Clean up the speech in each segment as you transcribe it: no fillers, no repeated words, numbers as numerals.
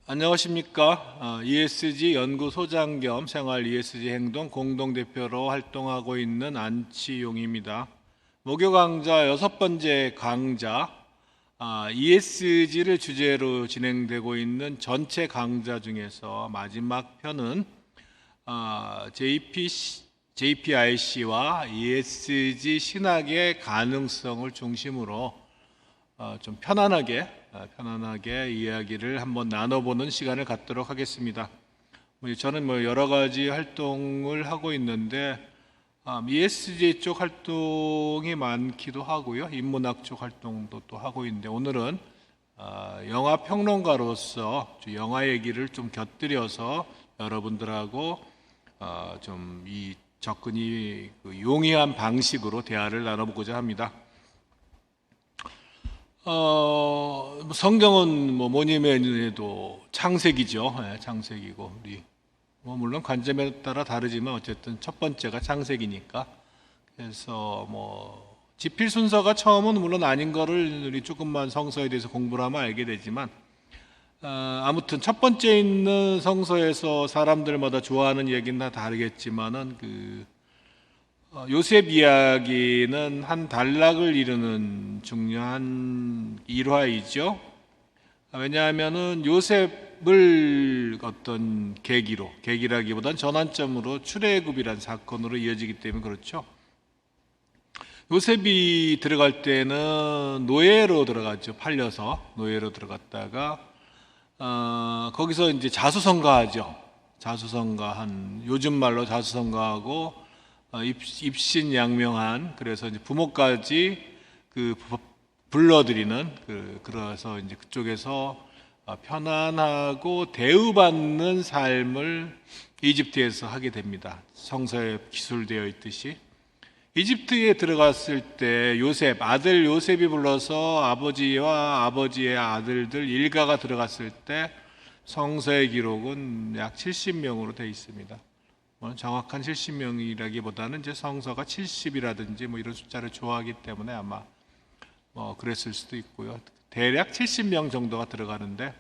안녕하십니까. ESG 연구소장 겸 생활 ESG 행동 공동대표로 활동하고 있는 안치용입니다. 목요 강좌 6번째 강좌, ESG를 주제로 진행되고 있는 전체 강좌 중에서 마지막 편은 JPIC와 ESG 신학의 가능성을 중심으로 좀 편안하게 이야기를 한번 나눠보는 시간을 갖도록 하겠습니다. 저는 여러 가지 활동을 하고 있는데 ESG 쪽 활동이 많기도 하고요, 인문학 쪽 활동도 또 하고 있는데, 오늘은 영화 평론가로서 영화 얘기를 좀 곁들여서 여러분들하고 좀 이 접근이 용이한 방식으로 대화를 나눠보고자 합니다. 성경은 뭐니 뭐니 해도 창세기죠. 창세기고, 우리 물론 관점에 따라 다르지만 어쨌든 첫 번째가 창세기니까. 그래서 지필 순서가 처음은 물론 아닌 거를 우리 조금만 성서에 대해서 공부를 하면 알게 되지만, 아무튼 첫 번째 있는 성서에서 사람들마다 좋아하는 얘기는 다 다르겠지만은 요셉 이야기는 한 단락을 이루는 중요한 일화이죠. 왜냐하면은 요셉을 어떤 계기라기보단 전환점으로 출애굽이란 사건으로 이어지기 때문에 그렇죠. 요셉이 들어갈 때는 노예로 들어갔죠. 팔려서 노예로 들어갔다가 거기서 이제 자수성가하죠. 요즘 말로 자수성가하고 입신양명한, 그래서 이제 부모까지 불러들이는, 그래서 이제 그쪽에서 편안하고 대우받는 삶을 이집트에서 하게 됩니다. 성서에 기술되어 있듯이. 이집트에 들어갔을 때 아들 요셉이 불러서 아버지와 아버지의 아들들 일가가 들어갔을 때 성서의 기록은 약 70명으로 되어 있습니다. 정확한 70명이라기보다는 이제 성서가 70이라든지 이런 숫자를 좋아하기 때문에 아마 그랬을 수도 있고요. 대략 70명 정도가 들어가는데,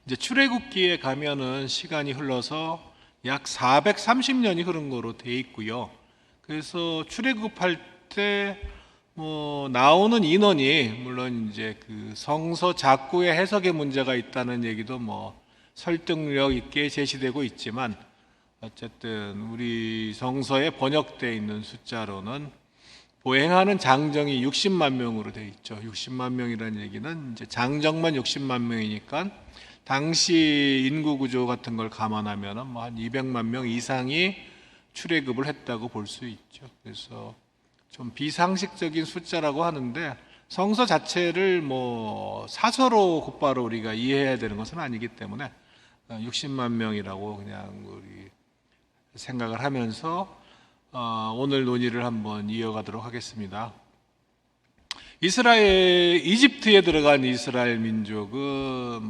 이제 출애굽기에 가면은 시간이 흘러서 약 430년이 흐른 거로 돼 있고요. 그래서 출애굽할 때 나오는 인원이 물론 이제 성서 작구의 해석에 문제가 있다는 얘기도 설득력 있게 제시되고 있지만, 어쨌든 우리 성서에 번역되어 있는 숫자로는 보행하는 장정이 60만 명으로 되어 있죠. 60만 명이라는 얘기는 이제 장정만 60만 명이니까 당시 인구 구조 같은 걸 감안하면 한 200만 명 이상이 출애굽을 했다고 볼 수 있죠. 그래서 좀 비상식적인 숫자라고 하는데, 성서 자체를 사서로 곧바로 우리가 이해해야 되는 것은 아니기 때문에 60만 명이라고 그냥 우리 생각을 하면서 오늘 논의를 한번 이어가도록 하겠습니다. 이집트에 들어간 이스라엘 민족은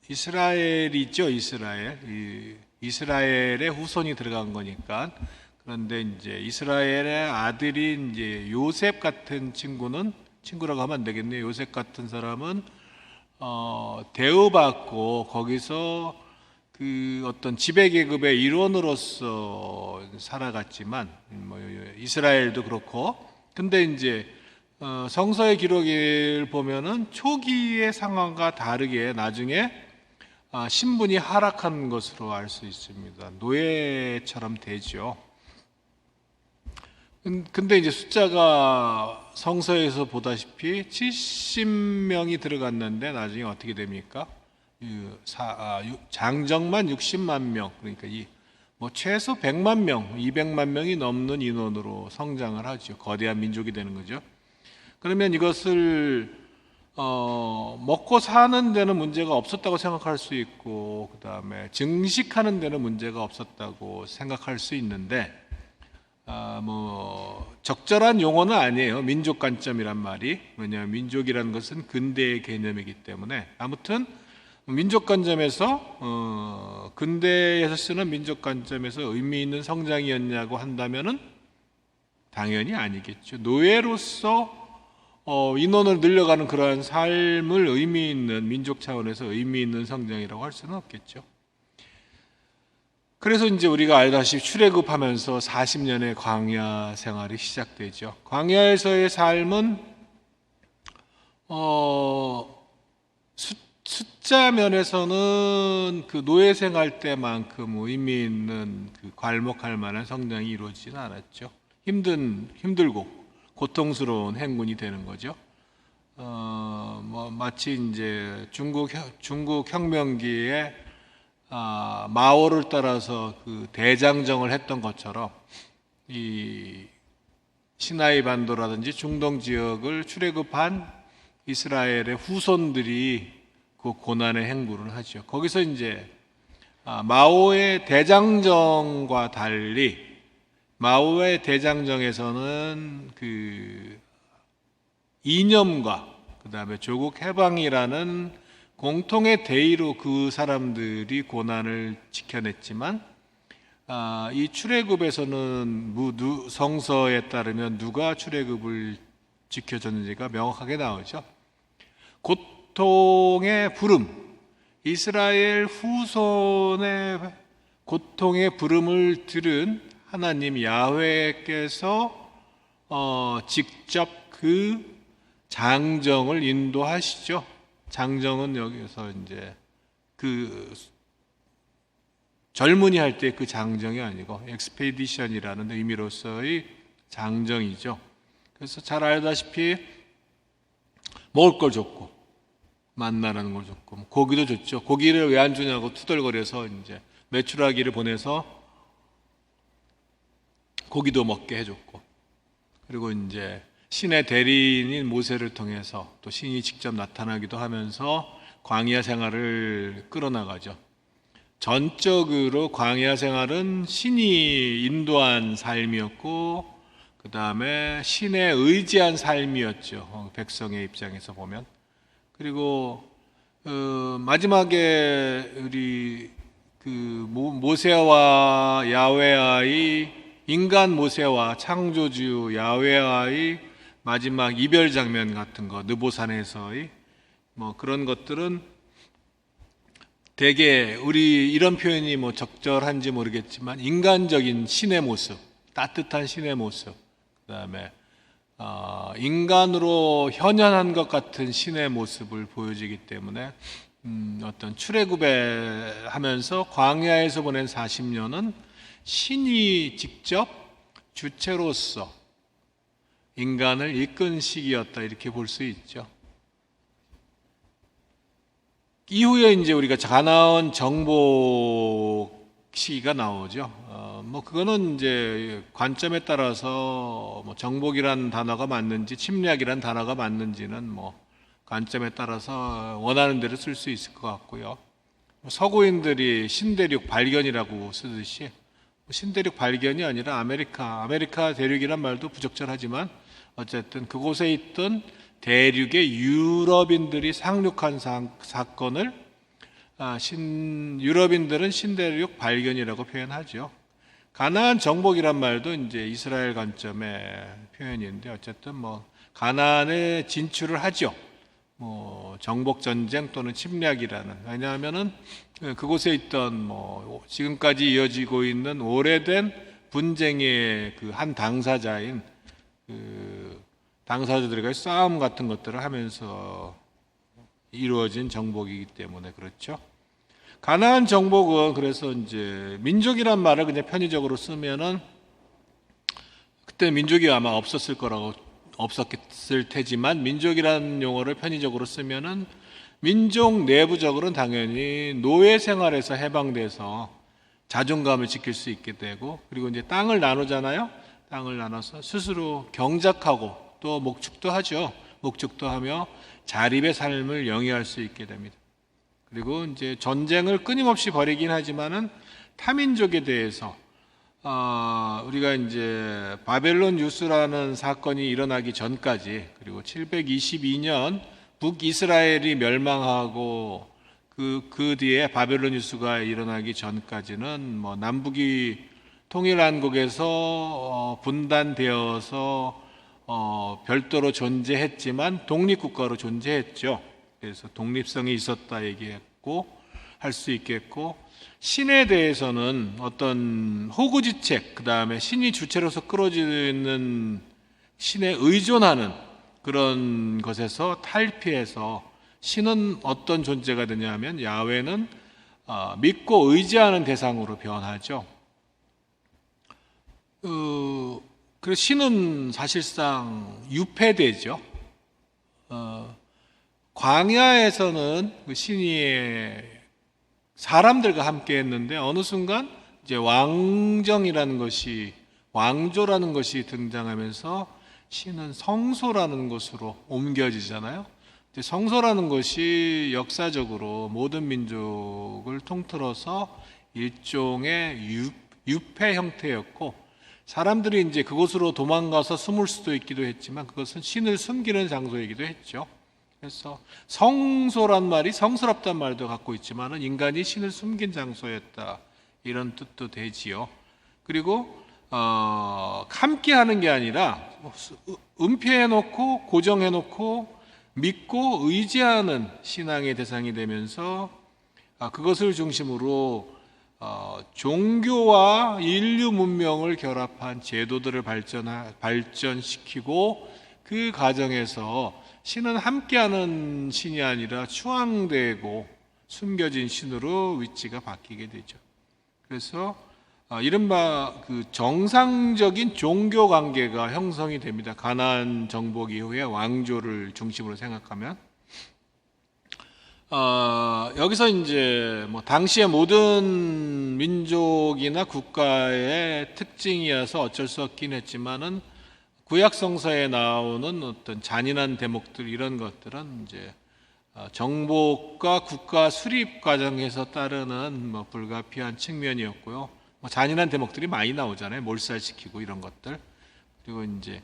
이스라엘이죠. 이스라엘의 후손이 들어간 거니까. 그런데 이제 이스라엘의 아들인 이제 요셉 같은 친구라고 하면 안 되겠네요. 요셉 같은 사람은 대우받고 거기서 어떤 지배계급의 일원으로서 살아갔지만, 이스라엘도 그렇고. 근데 이제 성서의 기록을 보면은 초기의 상황과 다르게 나중에 신분이 하락한 것으로 알 수 있습니다. 노예처럼 되죠. 근데 이제 숫자가 성서에서 보다시피 70명이 들어갔는데 나중에 어떻게 됩니까? 장정만 60만 명, 그러니까 최소 100만 명, 200만 명이 넘는 인원으로 성장을 하죠. 거대한 민족이 되는 거죠. 그러면 이것을 먹고 사는 데는 문제가 없었다고 생각할 수 있고, 그 다음에 증식하는 데는 문제가 없었다고 생각할 수 있는데, 적절한 용어는 아니에요. 민족 관점이란 말이. 왜냐하면 민족이라는 것은 근대의 개념이기 때문에. 아무튼 민족 관점에서 근대에서 쓰는 민족 관점에서 의미 있는 성장이었냐고 한다면은 당연히 아니겠죠. 노예로서 인원을 늘려가는 그러한 삶을 의미 있는, 민족 차원에서 의미 있는 성장이라고 할 수는 없겠죠. 그래서 이제 우리가 알다시피 출애굽하면서 40년의 광야 생활이 시작되죠. 광야에서의 삶은 숫자 면에서는 그 노예 생활 때만큼 의미 있는 그 괄목할 만한 성장이 이루어지지는 않았죠. 힘들고 고통스러운 행군이 되는 거죠. 마치 이제 중국 혁명기에 마오를 따라서 그 대장정을 했던 것처럼 이 시나이 반도라든지 중동 지역을 출애굽한 이스라엘의 후손들이 그 고난의 행군을 하죠. 거기서 이제 마오의 대장정과 달리 마오의 대장정에서는 그 이념과 그다음에 조국 해방이라는 공통의 대의로 그 사람들이 고난을 지켜냈지만 이 출애굽에서는 성서에 따르면 누가 출애굽을 지켜줬는지가 명확하게 나오죠. 고통의 부름, 이스라엘 후손의 고통의 부름을 들은 하나님 야훼께서 직접 그 장정을 인도하시죠. 장정은 여기서 이제 그 젊은이 할 때 그 장정이 아니고 엑스페디션이라는 의미로서의 장정이죠. 그래서 잘 알다시피 먹을 걸 줬고 만나라는 걸 줬고 고기도 줬죠. 고기를 왜 안 주냐고 투덜거려서 이제 메추라기를 보내서 고기도 먹게 해줬고, 그리고 이제 신의 대리인인 모세를 통해서 또 신이 직접 나타나기도 하면서 광야 생활을 끌어나가죠. 전적으로 광야 생활은 신이 인도한 삶이었고 그 다음에 신에 의지한 삶이었죠. 백성의 입장에서 보면. 그리고 마지막에 우리 그 모세와 야훼와의 인간 모세와 창조주 야훼와의 마지막 이별 장면 같은 거, 느보산에서의 그런 것들은 되게 우리 이런 표현이 적절한지 모르겠지만 인간적인 신의 모습, 따뜻한 신의 모습, 그다음에 인간으로 현현한 것 같은 신의 모습을 보여주기 때문에 어떤 출애굽에 하면서 광야에서 보낸 40년은 신이 직접 주체로서 인간을 이끈 시기였다, 이렇게 볼 수 있죠. 이후에 이제 우리가 가나안 정복 시기가 나오죠. 그거는 이제 관점에 따라서 정복이란 단어가 맞는지 침략이란 단어가 맞는지는 관점에 따라서 원하는 대로 쓸 수 있을 것 같고요. 서구인들이 신대륙 발견이라고 쓰듯이 신대륙 발견이 아니라 아메리카 대륙이란 말도 부적절하지만 어쨌든 그곳에 있던 대륙의 유럽인들이 상륙한 사건을 유럽인들은 신대륙 발견이라고 표현하죠. 가나안 정복이란 말도 이제 이스라엘 관점의 표현인데 어쨌든 가나안에 진출을 하죠. 정복 전쟁 또는 침략이라는, 왜냐하면은 그곳에 있던 지금까지 이어지고 있는 오래된 분쟁의 그 한 당사자인 당사자들과의 싸움 같은 것들을 하면서 이루어진 정복이기 때문에 그렇죠. 가나안 정복은 그래서 이제 민족이란 말을 그냥 편의적으로 쓰면은 그때 민족이 아마 없었을 테지만 민족이라는 용어를 편의적으로 쓰면은 민족 내부적으로는 당연히 노예 생활에서 해방돼서 자존감을 지킬 수 있게 되고, 그리고 이제 땅을 나누잖아요. 땅을 나눠서 스스로 경작하고 또 목축도 하죠. 목축도 하며 자립의 삶을 영위할 수 있게 됩니다. 그리고 이제 전쟁을 끊임없이 벌이긴 하지만은 타민족에 대해서 우리가 이제 바벨론 유스라는 사건이 일어나기 전까지, 그리고 722년 북이스라엘이 멸망하고 그 뒤에 바벨론 유스가 일어나기 전까지는 남북이 통일한국에서 분단되어서 별도로 존재했지만 독립국가로 존재했죠. 그래서 독립성이 있었다 얘기했고 할 수 있겠고, 신에 대해서는 어떤 호구지책, 그 다음에 신이 주체로서 끌어지는 신에 의존하는 그런 것에서 탈피해서 신은 어떤 존재가 되냐 하면 야훼는 믿고 의지하는 대상으로 변하죠. 그래서 신은 사실상 유폐되죠. 광야에서는 그 신이 사람들과 함께 했는데 어느 순간 이제 왕정이라는 것이, 왕조라는 것이 등장하면서 신은 성소라는 것으로 옮겨지잖아요. 성소라는 것이 역사적으로 모든 민족을 통틀어서 일종의 유폐 형태였고, 사람들이 이제 그곳으로 도망가서 숨을 수도 있기도 했지만 그것은 신을 숨기는 장소이기도 했죠. 그래서 성소란 말이 성스럽단 말도 갖고 있지만은 인간이 신을 숨긴 장소였다, 이런 뜻도 되지요. 그리고 함께하는 게 아니라 은폐해놓고 고정해놓고 믿고 의지하는 신앙의 대상이 되면서 그것을 중심으로 종교와 인류 문명을 결합한 제도들을 발전시키고, 그 과정에서 신은 함께하는 신이 아니라 추앙되고 숨겨진 신으로 위치가 바뀌게 되죠. 그래서 이른바 그 정상적인 종교 관계가 형성이 됩니다. 가나안 정복 이후에 왕조를 중심으로 생각하면 여기서 이제 뭐 당시의 모든 민족이나 국가의 특징이어서 어쩔 수 없긴 했지만은 구약 성서에 나오는 어떤 잔인한 대목들, 이런 것들은 이제 정복과 국가 수립 과정에서 따르는 뭐 불가피한 측면이었고요. 뭐 잔인한 대목들이 많이 나오잖아요. 몰살시키고 이런 것들. 그리고 이제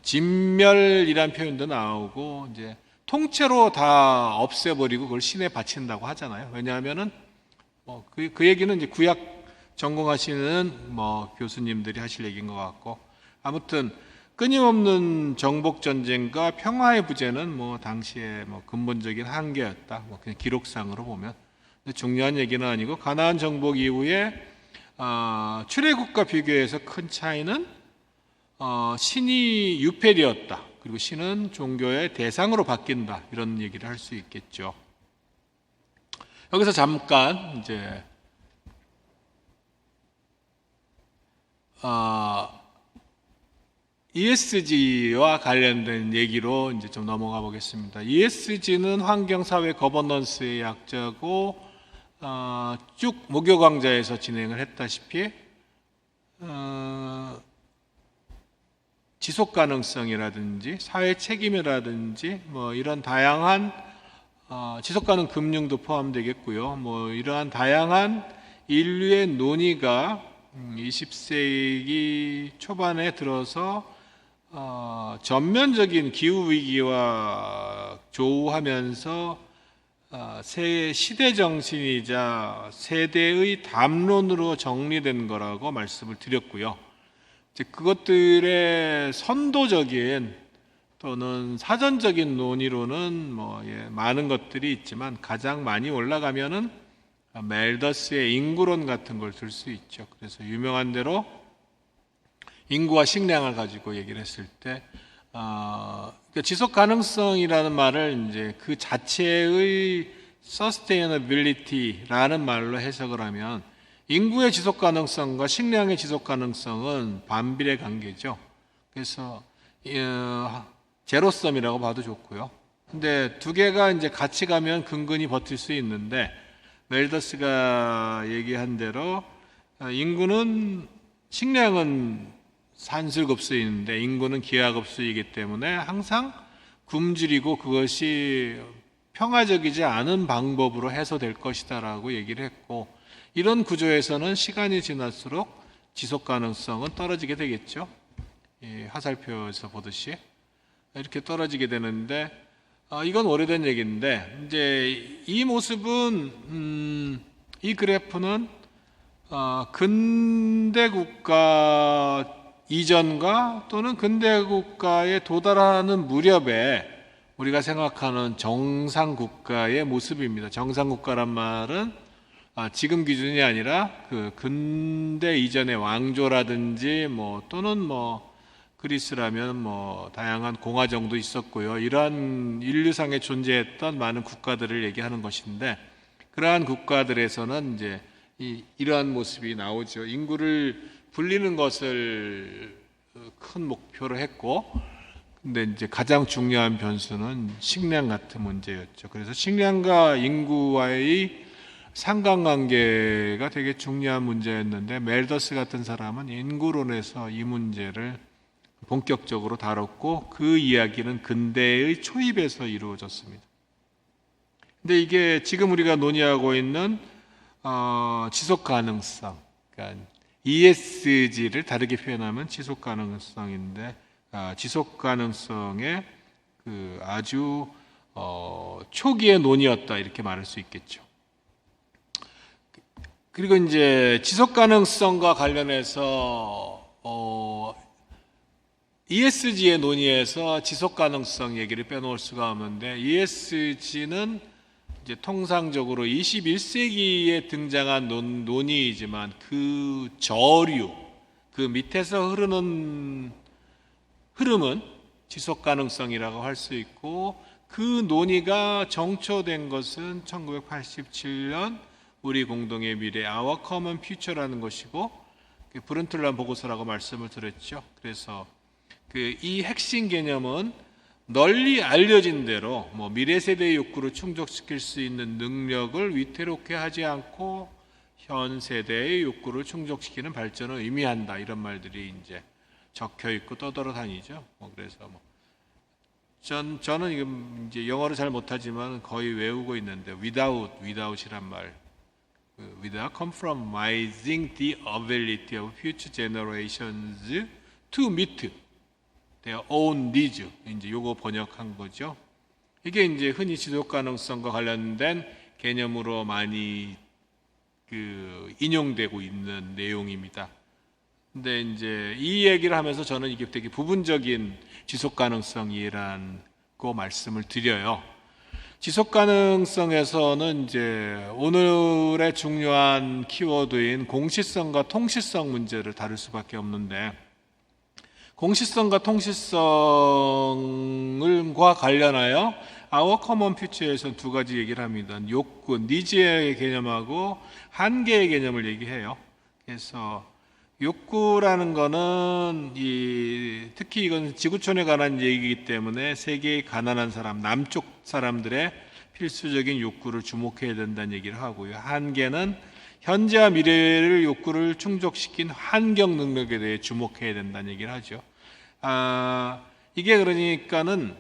진멸이란 표현도 나오고, 이제 통째로 다 없애버리고 그걸 신에 바친다고 하잖아요. 왜냐하면은 그 얘기는 이제 구약 전공하시는 뭐 교수님들이 하실 얘기인 것 같고, 아무튼 끊임없는 정복 전쟁과 평화의 부재는 뭐 당시에 뭐 근본적인 한계였다. 뭐 그냥 기록상으로 보면. 근데 중요한 얘기는 아니고, 가나안 정복 이후에 출애굽과 비교해서 큰 차이는 신이 유폐되었다. 그리고 신은 종교의 대상으로 바뀐다, 이런 얘기를 할 수 있겠죠. 여기서 잠깐 이제 ESG와 관련된 얘기로 이제 좀 넘어가 보겠습니다. ESG는 환경사회 거버넌스의 약자고, 쭉 목요 강좌에서 진행을 했다시피 지속 가능성이라든지 사회 책임이라든지 뭐 이런 다양한 지속 가능 금융도 포함되겠고요. 뭐 이러한 다양한 인류의 논의가 20세기 초반에 들어서 전면적인 기후 위기와 조우하면서 시대 정신이자 세대의 담론으로 정리된 거라고 말씀을 드렸고요. 그것들의 선도적인 또는 사전적인 논의로는 많은 것들이 있지만, 가장 많이 올라가면은 멜더스의 인구론 같은 걸 들 수 있죠. 그래서 유명한 대로 인구와 식량을 가지고 얘기를 했을 때, 그러니까 지속 가능성이라는 말을 이제 그 자체의 sustainability라는 말로 해석을 하면, 인구의 지속 가능성과 식량의 지속 가능성은 반비례 관계죠. 그래서 제로섬이라고 봐도 좋고요. 근데 두 개가 이제 같이 가면 근근히 버틸 수 있는데, 멜더스가 얘기한 대로 식량은 산술급수인데 인구는 기하급수이기 때문에 항상 굶주리고 그것이 평화적이지 않은 방법으로 해소될 것이다라고 얘기를 했고, 이런 구조에서는 시간이 지날수록 지속 가능성은 떨어지게 되겠죠. 화살표에서 보듯이 이렇게 떨어지게 되는데, 이건 오래된 얘기인데, 이제 이 모습은 이 그래프는 근대 국가 이전과 또는 근대 국가에 도달하는 무렵에 우리가 생각하는 정상 국가의 모습입니다. 정상 국가란 말은 지금 기준이 아니라 그 근대 이전의 왕조라든지 또는 그리스라면 다양한 공화정도 있었고요. 이러한 인류상에 존재했던 많은 국가들을 얘기하는 것인데, 그러한 국가들에서는 이제 이러한 모습이 나오죠. 인구를 불리는 것을 큰 목표로 했고, 근데 이제 가장 중요한 변수는 식량 같은 문제였죠. 그래서 식량과 인구와의 상관관계가 되게 중요한 문제였는데, 멜더스 같은 사람은 인구론에서 이 문제를 본격적으로 다뤘고, 그 이야기는 근대의 초입에서 이루어졌습니다. 근데 이게 지금 우리가 논의하고 있는 지속 가능성, 그러니까 ESG를 다르게 표현하면 지속 가능성인데, 지속 가능성의 그 아주 초기의 논의였다, 이렇게 말할 수 있겠죠. 그리고 이제 지속 가능성과 관련해서 ESG의 논의에서 지속 가능성 얘기를 빼놓을 수가 없는데, ESG는 이제 통상적으로 21세기에 등장한 논의이지만 그 저류, 그 밑에서 흐르는 흐름은 지속 가능성이라고 할 수 있고, 그 논의가 정초된 것은 1987년 우리 공동의 미래, Our Common Future라는 것이고, 브룬틀란 보고서라고 말씀을 드렸죠. 그래서 이 핵심 개념은 널리 알려진 대로 미래 세대의 욕구를 충족시킬 수 있는 능력을 위태롭게 하지 않고 현 세대의 욕구를 충족시키는 발전을 의미한다, 이런 말들이 이제 적혀 있고 떠돌아다니죠. 그래서 저는 이제 영어를 잘 못하지만 거의 외우고 있는데, without이란 말, without compromising the ability of future generations to meet their own needs. 이제 요거 번역한 거죠. 이게 이제 흔히 지속 가능성과 관련된 개념으로 많이 인용되고 있는 내용입니다. 근데 이제 이 얘기를 하면서 저는 이게 되게 부분적인 지속 가능성이라고 말씀을 드려요. 지속 가능성에서는 이제 오늘의 중요한 키워드인 공시성과 통시성 문제를 다룰 수밖에 없는데, 공시성과 통시성과 관련하여 Our Common Future에서는 두 가지 얘기를 합니다. 욕구, 니즈의 개념하고 한계의 개념을 얘기해요. 그래서 욕구라는 거는 특히 이건 지구촌에 관한 얘기이기 때문에 세계의 가난한 사람, 남쪽 사람들의 필수적인 욕구를 주목해야 된다는 얘기를 하고요. 한계는 현재와 미래를 욕구를 충족시킨 환경 능력에 대해 주목해야 된다는 얘기를 하죠. 이게 그러니까는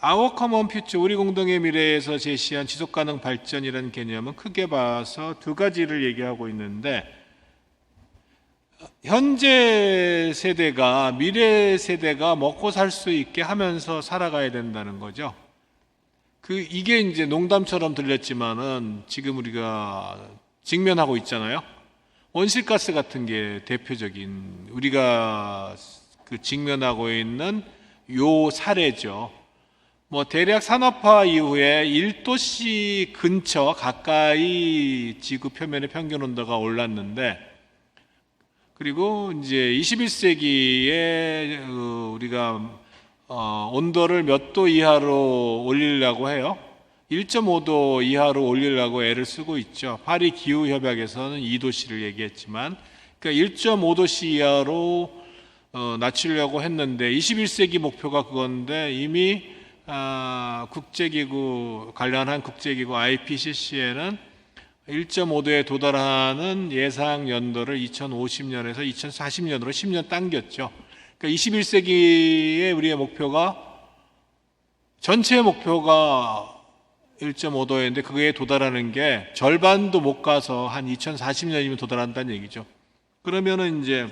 Our Common Future, 우리 공동의 미래에서 제시한 지속가능 발전이라는 개념은 크게 봐서 두 가지를 얘기하고 있는데, 현재 세대가 미래 세대가 먹고 살 수 있게 하면서 살아가야 된다는 거죠. 이게 이제 농담처럼 들렸지만은 지금 우리가 직면하고 있잖아요. 온실가스 같은 게 대표적인 우리가 직면하고 있는 요 사례죠. 대략 산업화 이후에 1도씨 근처 가까이 지구 표면의 평균 온도가 올랐는데, 그리고 이제 21세기에 우리가 온도를 몇 도 이하로 올리려고 해요. 1.5도 이하로 올리려고 애를 쓰고 있죠. 파리 기후협약에서는 2도씨를 얘기했지만, 그러니까 1.5도씨 이하로 낮추려고 했는데 21세기 목표가 그건데, 이미 국제기구, 관련한 국제기구 IPCC에는 1.5도에 도달하는 예상 연도를 2050년에서 2040년으로 10년 당겼죠. 그러니까 21세기의 우리의 목표가, 전체 목표가 1.5도였는데 그거에 도달하는 게 절반도 못 가서 한 2040년이면 도달한다는 얘기죠. 그러면은 이제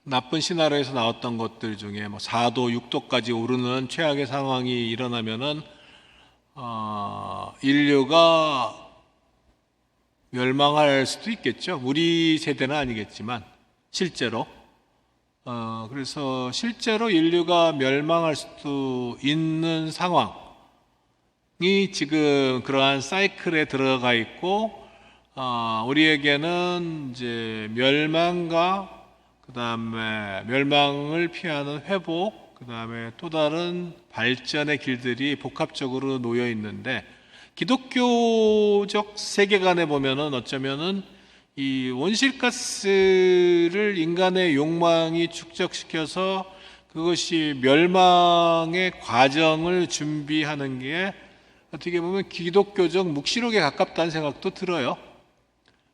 나쁜 시나리오에서 나왔던 것들 중에 4도, 6도까지 오르는 최악의 상황이 일어나면은 인류가 멸망할 수도 있겠죠. 우리 세대는 아니겠지만 실제로. 그래서 실제로 인류가 멸망할 수도 있는 상황이 지금 그러한 사이클에 들어가 있고, 우리에게는 이제 멸망과 그 다음에 멸망을 피하는 회복, 그 다음에 또 다른 발전의 길들이 복합적으로 놓여 있는데, 기독교적 세계관에 보면은 어쩌면은 이 온실가스를 인간의 욕망이 축적시켜서 그것이 멸망의 과정을 준비하는 게 어떻게 보면 기독교적 묵시록에 가깝다는 생각도 들어요.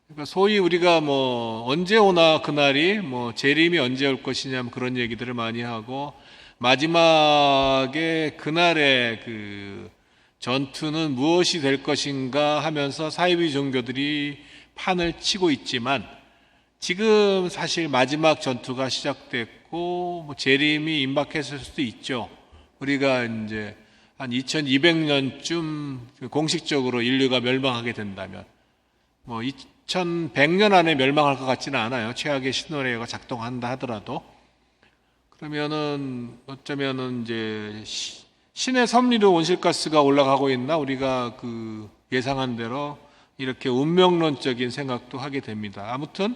그러니까 소위 우리가 뭐 언제 오나 그날이 뭐 재림이 언제 올 것이냐 그런 얘기들을 많이 하고, 마지막에 그날의 그 전투는 무엇이 될 것인가 하면서 사이비 종교들이 판을 치고 있지만, 지금 사실 마지막 전투가 시작됐고 뭐 재림이 임박했을 수도 있죠. 우리가 이제 한 2200년쯤 공식적으로 인류가 멸망하게 된다면, 뭐 2100년 안에 멸망할 것 같지는 않아요. 최악의 시나리오가 작동한다 하더라도. 그러면은 어쩌면은 이제 신의 섭리로 온실가스가 올라가고 있나, 우리가 그 예상한 대로 이렇게 운명론적인 생각도 하게 됩니다. 아무튼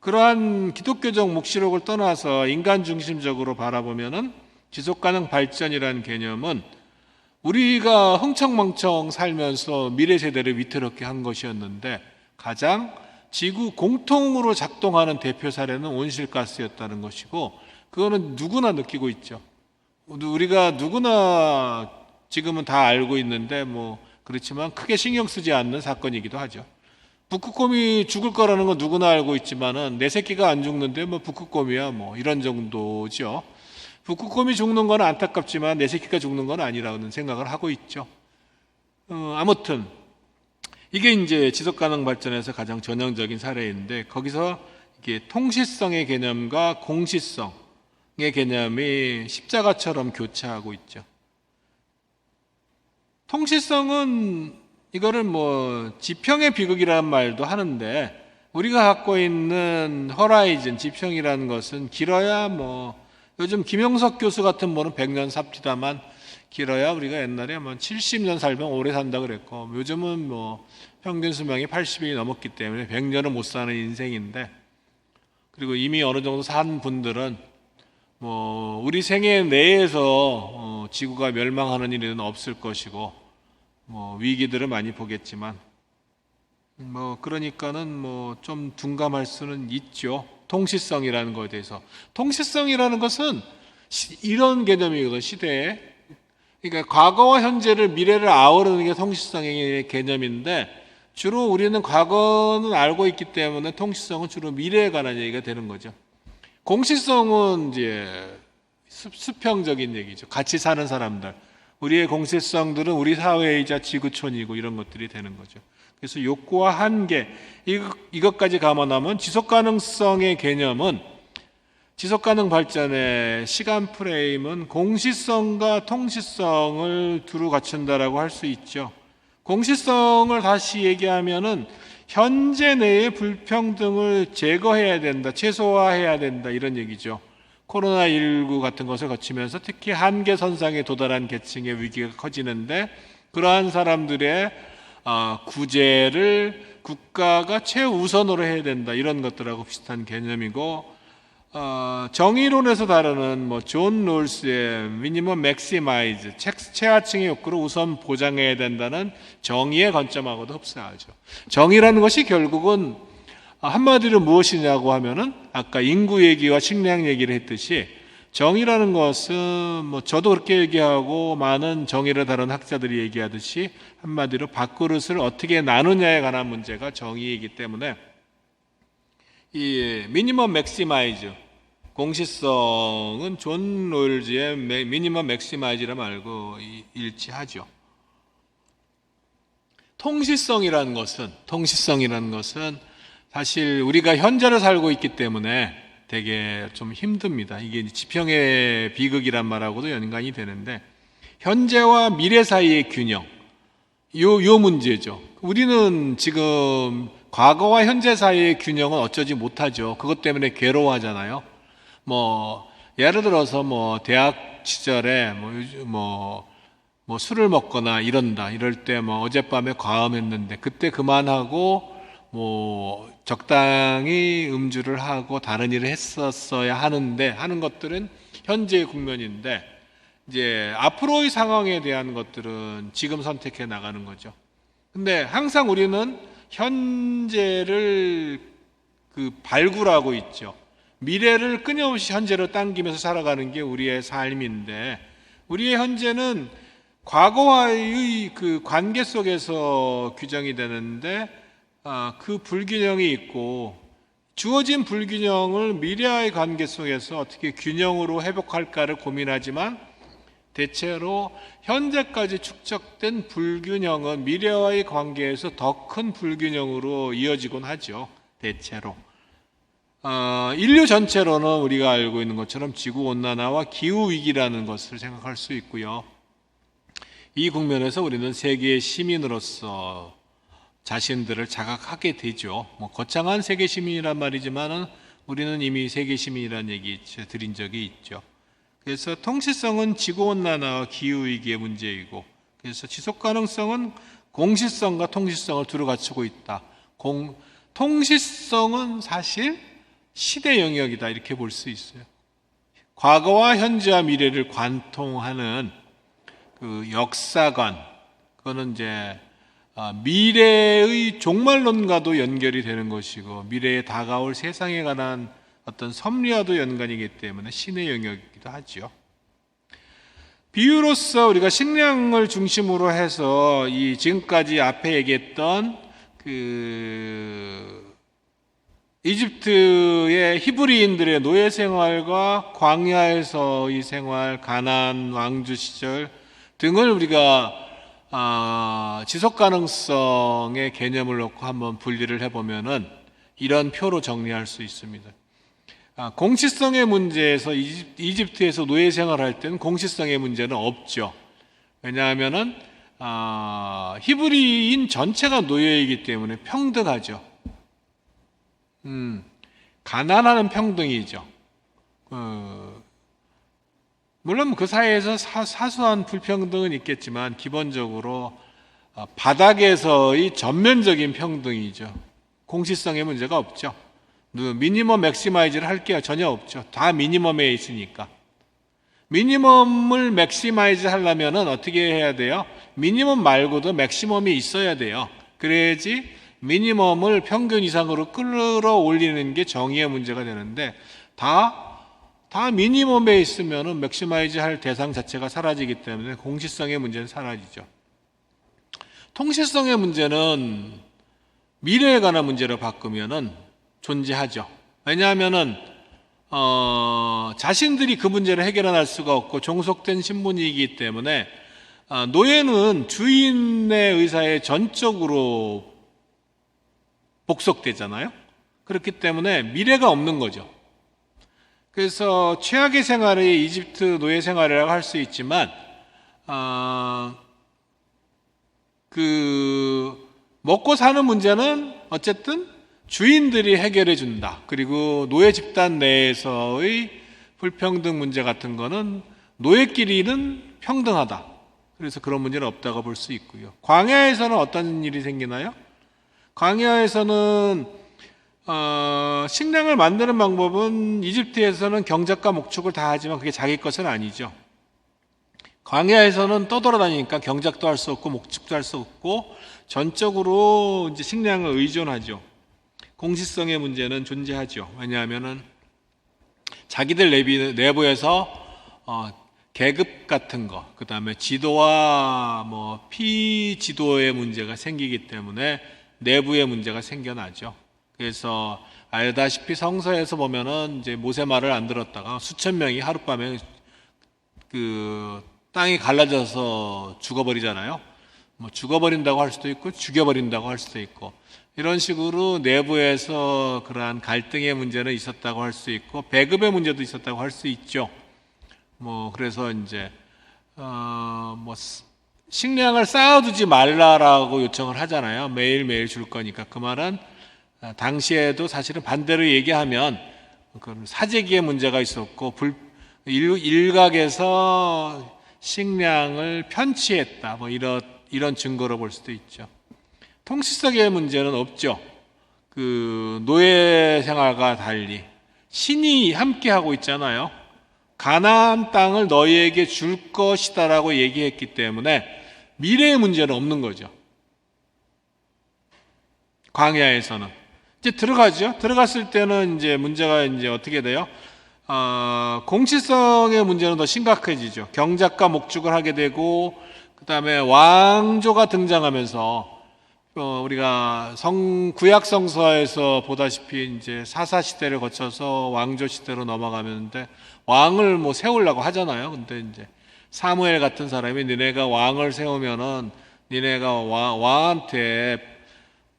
그러한 기독교적 묵시록을 떠나서 인간 중심적으로 바라보면은 지속가능 발전이라는 개념은 우리가 흥청망청 살면서 미래 세대를 위태롭게 한 것이었는데, 가장 지구 공통으로 작동하는 대표 사례는 온실가스였다는 것이고, 그거는 누구나 느끼고 있죠. 우리가 누구나 지금은 다 알고 있는데 뭐 그렇지만 크게 신경 쓰지 않는 사건이기도 하죠. 북극곰이 죽을 거라는 건 누구나 알고 있지만은 내 새끼가 안 죽는데 뭐 북극곰이야 뭐 이런 정도죠. 북극곰이 죽는 건 안타깝지만 내 새끼가 죽는 건 아니라는 생각을 하고 있죠. 아무튼 이게 이제 지속가능 발전에서 가장 전형적인 사례인데, 거기서 이게 통시성의 개념과 공시성의 개념이 십자가처럼 교차하고 있죠. 통시성은 이거를 뭐 지평의 비극이라는 말도 하는데, 우리가 갖고 있는 허라이즌, 지평이라는 것은 길어야 뭐 요즘 김영석 교수 같은 분은 100년 삽디다만, 길어야 우리가 옛날에 뭐 70년 살면 오래 산다 그랬고, 요즘은 뭐 평균 수명이 80이 넘었기 때문에 100년은 못 사는 인생인데, 그리고 이미 어느 정도 산 분들은 뭐 우리 생애 내에서 지구가 멸망하는 일은 없을 것이고, 뭐 위기들을 많이 보겠지만, 뭐 그러니까는 뭐 좀 둔감할 수는 있죠. 통시성이라는 것에 대해서. 통시성이라는 것은 이런 개념이거든요, 시대에. 그러니까 과거와 현재를, 미래를 아우르는 게 통시성의 개념인데, 주로 우리는 과거는 알고 있기 때문에 통시성은 주로 미래에 관한 얘기가 되는 거죠. 공시성은 이제 수평적인 얘기죠. 같이 사는 사람들. 우리의 공시성들은 우리 사회이자 지구촌이고 이런 것들이 되는 거죠. 그래서 욕구와 한계, 이것까지 감안하면 지속가능성의 개념은, 지속가능 발전의 시간 프레임은 공시성과 통시성을 두루 갖춘다라고 할 수 있죠. 공시성을 다시 얘기하면은 현재 내의 불평등을 제거해야 된다, 최소화해야 된다, 이런 얘기죠. 코로나19 같은 것을 거치면서 특히 한계선상에 도달한 계층의 위기가 커지는데, 그러한 사람들의 구제를 국가가 최우선으로 해야 된다, 이런 것들하고 비슷한 개념이고, 정의론에서 다루는 뭐 존 롤스의 미니멈 맥시마이즈, 최하층의 욕구를 우선 보장해야 된다는 정의의 관점하고도 흡사하죠. 정의라는 것이 결국은 한마디로 무엇이냐고 하면은, 아까 인구 얘기와 식량 얘기를 했듯이, 정의라는 것은 뭐 저도 그렇게 얘기하고 많은 정의를 다룬 학자들이 얘기하듯이, 한마디로 밥그릇을 어떻게 나누냐에 관한 문제가 정의이기 때문에, 이 미니멈 맥시마이즈, 공시성은 존 롤즈의 미니멈 맥시마이즈라 말고 일치하죠. 통시성이라는 것은 사실 우리가 현재를 살고 있기 때문에 되게 좀 힘듭니다. 이게 지평의 비극이란 말하고도 연관이 되는데, 현재와 미래 사이의 균형, 요 문제죠. 우리는 지금 과거와 현재 사이의 균형은 어쩌지 못하죠. 그것 때문에 괴로워하잖아요. 예를 들어서 대학 시절에 술을 먹거나 이럴 때 어젯밤에 과음했는데 그때 그만하고 적당히 음주를 하고 다른 일을 했었어야 하는 것들은 현재의 국면인데, 이제 앞으로의 상황에 대한 것들은 지금 선택해 나가는 거죠. 근데 항상 우리는 현재를 발굴하고 있죠. 미래를 끊임없이 현재로 당기면서 살아가는 게 우리의 삶인데, 우리의 현재는 과거와의 그 관계 속에서 규정이 되는데, 그 불균형이 있고, 주어진 불균형을 미래와의 관계 속에서 어떻게 균형으로 회복할까를 고민하지만, 대체로 현재까지 축적된 불균형은 미래와의 관계에서 더 큰 불균형으로 이어지곤 하죠. 대체로 인류 전체로는 우리가 알고 있는 것처럼 지구온난화와 기후위기라는 것을 생각할 수 있고요. 이 국면에서 우리는 세계의 시민으로서 자신들을 자각하게 되죠. 거창한 세계 시민이란 말이지만 우리는 이미 세계 시민이라는 얘기 드린 적이 있죠. 그래서 통치성은 지구온난화와 기후위기의 문제이고, 그래서 지속가능성은 공시성과 통시성을 두루 갖추고 있다. 통시성은 사실 시대 영역이다, 이렇게 볼 수 있어요. 과거와 현재와 미래를 관통하는 그 역사관, 그거는 이제 미래의 종말론과도 연결이 되는 것이고, 미래에 다가올 세상에 관한 어떤 섭리와도 연관이기 때문에 신의 영역이기도 하죠. 비유로서 우리가 식량을 중심으로 해서 이 지금까지 앞에 얘기했던 이집트의 히브리인들의 노예 생활과 광야에서의 생활, 가나안 왕조 시절 등을 우리가 지속 가능성의 개념을 놓고 한번 분리를 해보면은 이런 표로 정리할 수 있습니다. 공시성의 문제에서 이집트에서 노예 생활할 때는 공시성의 문제는 없죠. 왜냐하면은 히브리인 전체가 노예이기 때문에 평등하죠. 가난하는 평등이죠. 물론 그 사이에서 사소한 불평등은 있겠지만 기본적으로 바닥에서의 전면적인 평등이죠. 공시성의 문제가 없죠. 미니멈 맥시마이즈를 할게요. 전혀 없죠. 다 미니멈에 있으니까. 미니멈을 맥시마이즈 하려면 어떻게 해야 돼요? 미니멈 말고도 맥시멈이 있어야 돼요. 그래야지 미니멈을 평균 이상으로 끌어올리는 게 정의의 문제가 되는데, 다 미니멈에 있으면 맥시마이즈 할 대상 자체가 사라지기 때문에 공시성의 문제는 사라지죠. 통시성의 문제는 미래에 관한 문제로 바꾸면은 존재하죠. 왜냐하면은 자신들이 그 문제를 해결할 수가 없고 종속된 신분이기 때문에 노예는 주인의 의사에 전적으로 복속되잖아요. 그렇기 때문에 미래가 없는 거죠. 그래서 최악의 생활이 이집트 노예 생활이라고 할 수 있지만 먹고 사는 문제는 어쨌든 주인들이 해결해 준다. 그리고 노예 집단 내에서의 불평등 문제 같은 거는 노예끼리는 평등하다. 그래서 그런 문제는 없다고 볼 수 있고요. 광야에서는 어떤 일이 생기나요? 광야에서는 식량을 만드는 방법은 이집트에서는 경작과 목축을 다 하지만 그게 자기 것은 아니죠. 광야에서는 떠돌아다니니까 경작도 할 수 없고 목축도 할 수 없고 전적으로 이제 식량을 의존하죠. 공시성의 문제는 존재하죠. 왜냐하면은 자기들 내부에서 계급 같은 거, 그 다음에 지도와 피지도의 문제가 생기기 때문에 내부의 문제가 생겨나죠. 그래서 알다시피 성서에서 보면은 이제 모세말을 안 들었다가 수천 명이 하룻밤에 땅이 갈라져서 죽어버리잖아요. 죽어버린다고 할 수도 있고 죽여버린다고 할 수도 있고, 이런 식으로 내부에서 그러한 갈등의 문제는 있었다고 할 수 있고 배급의 문제도 있었다고 할 수 있죠. 그래서 이제 식량을 쌓아두지 말라라고 요청을 하잖아요. 매일매일 줄 거니까. 그 말은 당시에도 사실은 반대로 얘기하면 그건 사재기의 문제가 있었고 일각에서 식량을 편취했다, 뭐 이런 증거로 볼 수도 있죠. 통치성의 문제는 없죠. 그 노예 생활과 달리 신이 함께 하고 있잖아요. 가나안 땅을 너희에게 줄 것이다라고 얘기했기 때문에 미래의 문제는 없는 거죠. 광야에서는 이제 들어가죠. 들어갔을 때는 이제 문제가 이제 어떻게 돼요? 공치성의 문제는 더 심각해지죠. 경작과 목축을 하게 되고, 그 다음에 왕조가 등장하면서 우리가 구약 성서에서 보다시피 이제 사사 시대를 거쳐서 왕조 시대로 넘어가는데 왕을 뭐 세우려고 하잖아요. 근데 이제 사무엘 같은 사람이 니네가 왕을 세우면은 니네가 왕한테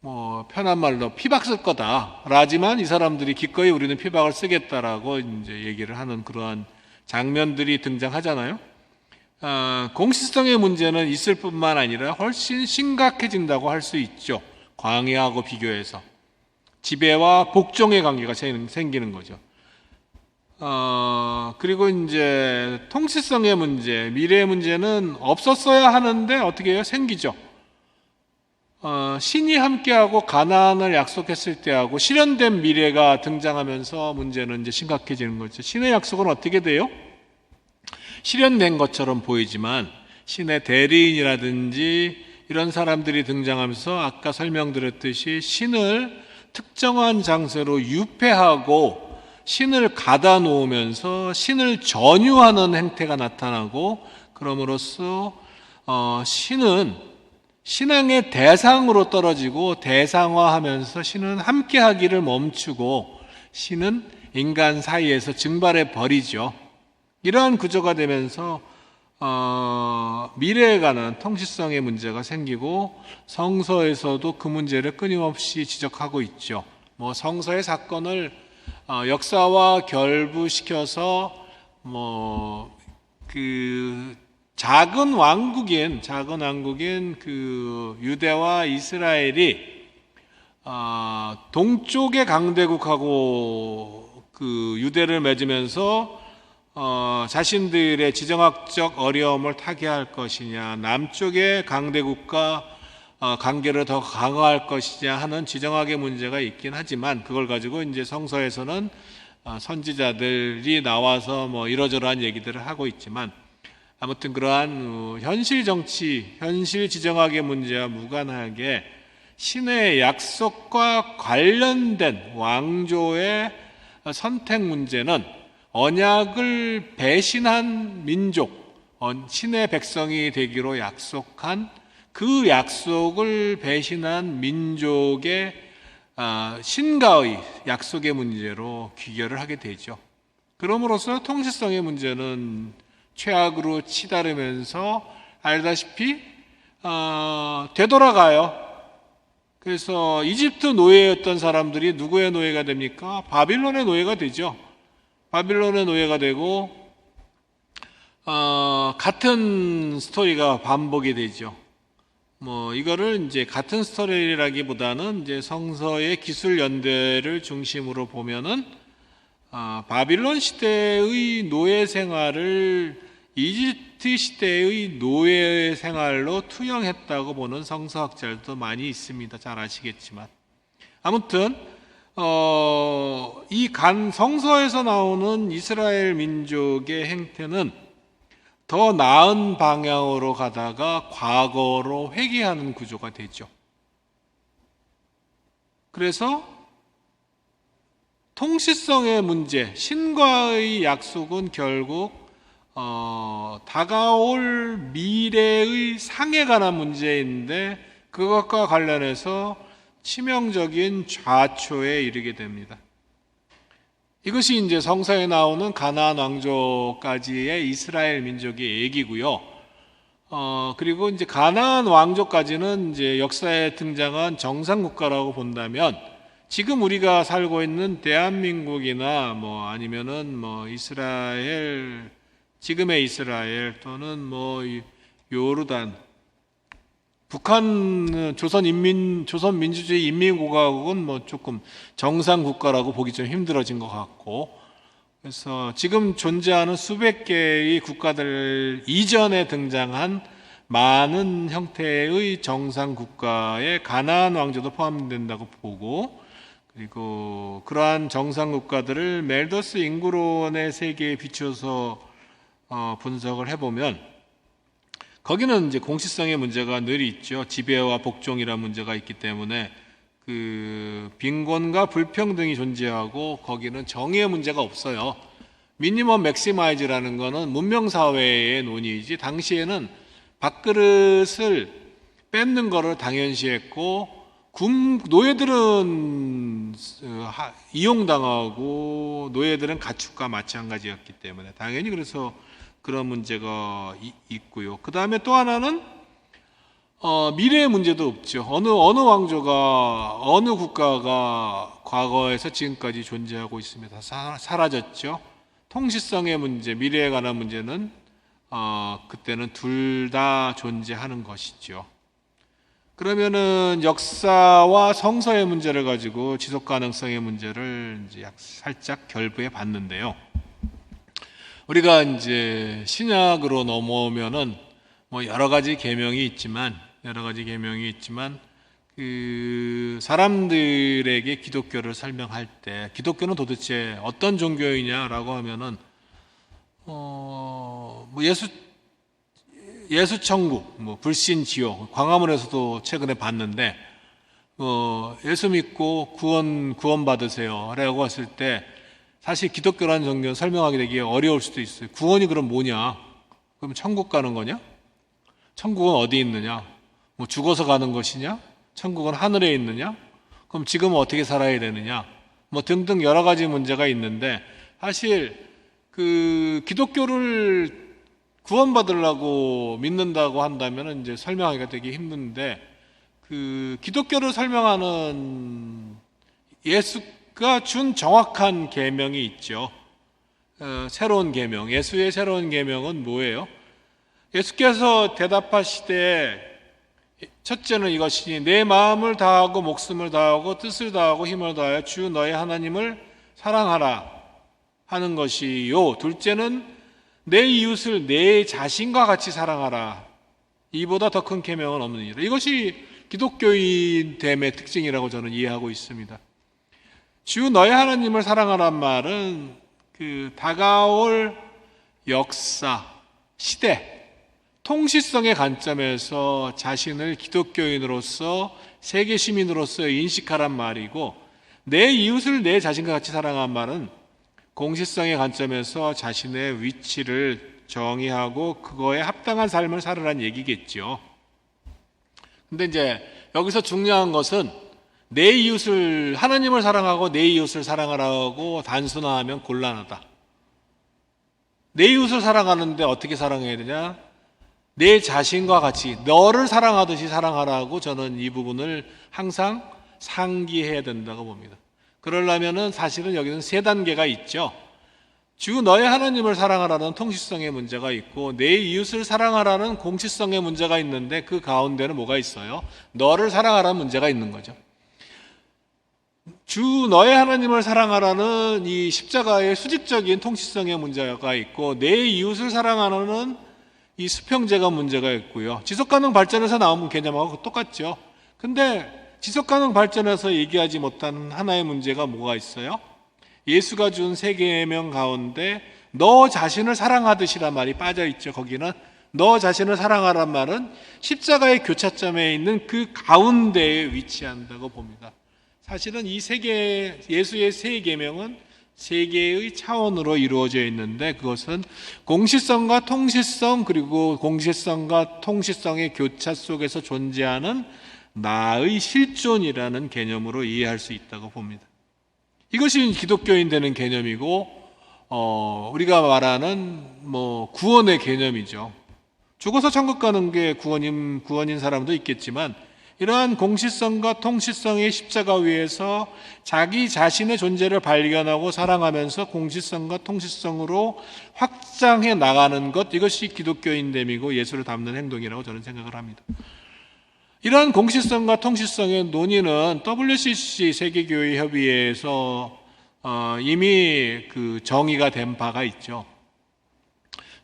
뭐 편한 말로 피박 쓸 거다. 라지만 이 사람들이 기꺼이 우리는 피박을 쓰겠다라고 이제 얘기를 하는 그러한 장면들이 등장하잖아요. 공식성의 문제는 있을 뿐만 아니라 훨씬 심각해진다고 할 수 있죠. 광야하고 비교해서 지배와 복종의 관계가 생기는 거죠. 그리고 이제 통치성의 문제, 미래의 문제는 없었어야 하는데 어떻게 해요? 생기죠. 신이 함께하고 가나안을 약속했을 때하고 실현된 미래가 등장하면서 문제는 이제 심각해지는 거죠. 신의 약속은 어떻게 돼요? 실현된 것처럼 보이지만 신의 대리인이라든지 이런 사람들이 등장하면서 아까 설명드렸듯이 신을 특정한 장소로 유폐하고 신을 가다 놓으면서 신을 전유하는 행태가 나타나고, 그럼으로써 신은 신앙의 대상으로 떨어지고 대상화하면서 신은 함께하기를 멈추고 신은 인간 사이에서 증발해 버리죠. 이러한 구조가 되면서 미래에 관한 통치성의 문제가 생기고 성서에서도 그 문제를 끊임없이 지적하고 있죠. 뭐 성서의 사건을 역사와 결부시켜서 작은 왕국인 그 유대와 이스라엘이 동쪽의 강대국하고 그 유대를 맺으면서 자신들의 지정학적 어려움을 타개할 것이냐, 남쪽의 강대국과 관계를 더 강화할 것이냐 하는 지정학의 문제가 있긴 하지만, 그걸 가지고 이제 성서에서는 선지자들이 나와서 뭐 이러저러한 얘기들을 하고 있지만, 아무튼 그러한 현실 정치, 현실 지정학의 문제와 무관하게 신의 약속과 관련된 왕조의 선택 문제는 언약을 배신한 민족, 신의 백성이 되기로 약속한 그 약속을 배신한 민족의 신과의 약속의 문제로 귀결을 하게 되죠. 그럼으로써 통치성의 문제는 최악으로 치달으면서 알다시피 되돌아가요. 그래서 이집트 노예였던 사람들이 누구의 노예가 됩니까? 바빌론의 노예가 되죠. 바빌론의 노예가 되고 같은 스토리가 반복이 되죠. 뭐 이거를 이제 같은 스토리라기보다는 이제 성서의 기술 연대를 중심으로 보면은 바빌론 시대의 노예 생활을 이집트 시대의 노예 생활로 투영했다고 보는 성서학자들도 많이 있습니다. 잘 아시겠지만. 아무튼 이 성서에서 나오는 이스라엘 민족의 행태는 더 나은 방향으로 가다가 과거로 회귀하는 구조가 되죠. 그래서 통치성의 문제, 신과의 약속은 결국 다가올 미래의 상에 관한 문제인데, 그것과 관련해서 치명적인 좌초에 이르게 됩니다. 이것이 이제 성서에 나오는 가나안 왕조까지의 이스라엘 민족의 얘기고요. 그리고 이제 가나안 왕조까지는 이제 역사에 등장한 정상 국가라고 본다면, 지금 우리가 살고 있는 대한민국이나 뭐 아니면은 뭐 이스라엘, 지금의 이스라엘 또는 뭐 요르단, 북한 조선민주주의 인민공화국은 뭐 조금 정상 국가라고 보기 좀 힘들어진 것 같고, 그래서 지금 존재하는 수백 개의 국가들 이전에 등장한 많은 형태의 정상 국가에 가나안 왕조도 포함된다고 보고, 그리고 그러한 정상 국가들을 멜더스 인구론의 세계에 비추어서 분석을 해보면, 거기는 이제 공시성의 문제가 늘 있죠. 지배와 복종이라는 문제가 있기 때문에 그 빈곤과 불평등이 존재하고, 거기는 정의의 문제가 없어요. 미니멈 맥시마이즈라는 거는 문명 사회의 논의이지, 당시에는 밥그릇을 뺏는 거를 당연시했고, 노예들은 이용당하고 노예들은 가축과 마찬가지였기 때문에 당연히 그래서 그런 문제가 있고요. 그 다음에 또 하나는 미래의 문제도 없죠. 어느 왕조가, 어느 국가가 과거에서 지금까지 존재하고 있습니다. 사라졌죠. 통시성의 문제, 미래에 관한 문제는 그때는 둘 다 존재하는 것이죠. 그러면은 역사와 성서의 문제를 가지고 지속 가능성의 문제를 이제 살짝 결부해 봤는데요. 우리가 이제 신약으로 넘어오면은 뭐 여러 가지 계명이 있지만 그 사람들에게 기독교를 설명할 때, 기독교는 도대체 어떤 종교이냐라고 하면은 뭐 예수 천국, 뭐 불신 지옥, 광화문에서도 최근에 봤는데 예수 믿고 구원 받으세요라고 했을 때 사실 기독교라는 종교는 설명하기 되게 어려울 수도 있어요. 구원이 그럼 뭐냐? 그럼 천국 가는 거냐? 천국은 어디 있느냐? 뭐 죽어서 가는 것이냐? 천국은 하늘에 있느냐? 그럼 지금은 어떻게 살아야 되느냐? 뭐 등등 여러 가지 문제가 있는데, 사실 그 기독교를 구원받으려고 믿는다고 한다면 이제 설명하기가 되게 힘든데, 그 기독교를 설명하는 예수가 준 정확한 계명이 있죠. 새로운 계명, 예수의 새로운 계명은 뭐예요? 예수께서 대답하시되 첫째는 이것이니 내 마음을 다하고 목숨을 다하고 뜻을 다하고 힘을 다하여 주 너의 하나님을 사랑하라 하는 것이요, 둘째는 내 이웃을 내 자신과 같이 사랑하라. 이보다 더 큰 계명은 없느니라. 이것이 기독교인됨의 특징이라고 저는 이해하고 있습니다. 주 너의 하나님을 사랑하란 말은 그 다가올 역사, 시대, 통시성의 관점에서 자신을 기독교인으로서, 세계 시민으로서 인식하란 말이고, 내 이웃을 내 자신과 같이 사랑하는 말은 공시성의 관점에서 자신의 위치를 정의하고 그거에 합당한 삶을 살으란 얘기겠죠. 근데 이제 여기서 중요한 것은 내 이웃을, 하나님을 사랑하고 내 이웃을 사랑하라고 단순화하면 곤란하다. 내 이웃을 사랑하는데 어떻게 사랑해야 되냐? 내 자신과 같이 너를 사랑하듯이 사랑하라고 저는 이 부분을 항상 상기해야 된다고 봅니다. 그러려면은 사실은 여기는 세 단계가 있죠. 주 너의 하나님을 사랑하라는 통시성의 문제가 있고, 내 이웃을 사랑하라는 공시성의 문제가 있는데, 그 가운데는 뭐가 있어요? 너를 사랑하라는 문제가 있는 거죠. 주 너의 하나님을 사랑하라는 이 십자가의 수직적인 통시성의 문제가 있고, 내 이웃을 사랑하라는 이 수평제가 문제가 있고요. 지속가능 발전에서 나오는 개념하고 똑같죠. 근데 지속가능 발전에서 얘기하지 못한 하나의 문제가 뭐가 있어요? 예수가 준 세 계명 가운데 너 자신을 사랑하듯이란 말이 빠져 있죠. 거기는 너 자신을 사랑하란 말은 십자가의 교차점에 있는 그 가운데에 위치한다고 봅니다. 사실은 이 예수의 세 계명은 세 개의 차원으로 이루어져 있는데, 그것은 공시성과 통시성, 그리고 공시성과 통시성의 교차 속에서 존재하는 나의 실존이라는 개념으로 이해할 수 있다고 봅니다. 이것이 기독교인 되는 개념이고, 우리가 말하는 뭐 구원의 개념이죠. 죽어서 천국 가는 게 구원인 사람도 있겠지만, 이러한 공시성과 통시성의 십자가 위에서 자기 자신의 존재를 발견하고 사랑하면서 공시성과 통시성으로 확장해 나가는 것, 이것이 기독교인됨이고 예수를 닮는 행동이라고 저는 생각을 합니다. 이러한 공시성과 통시성의 논의는 WCC 세계교회협의회에서 이미 그 정의가 된 바가 있죠.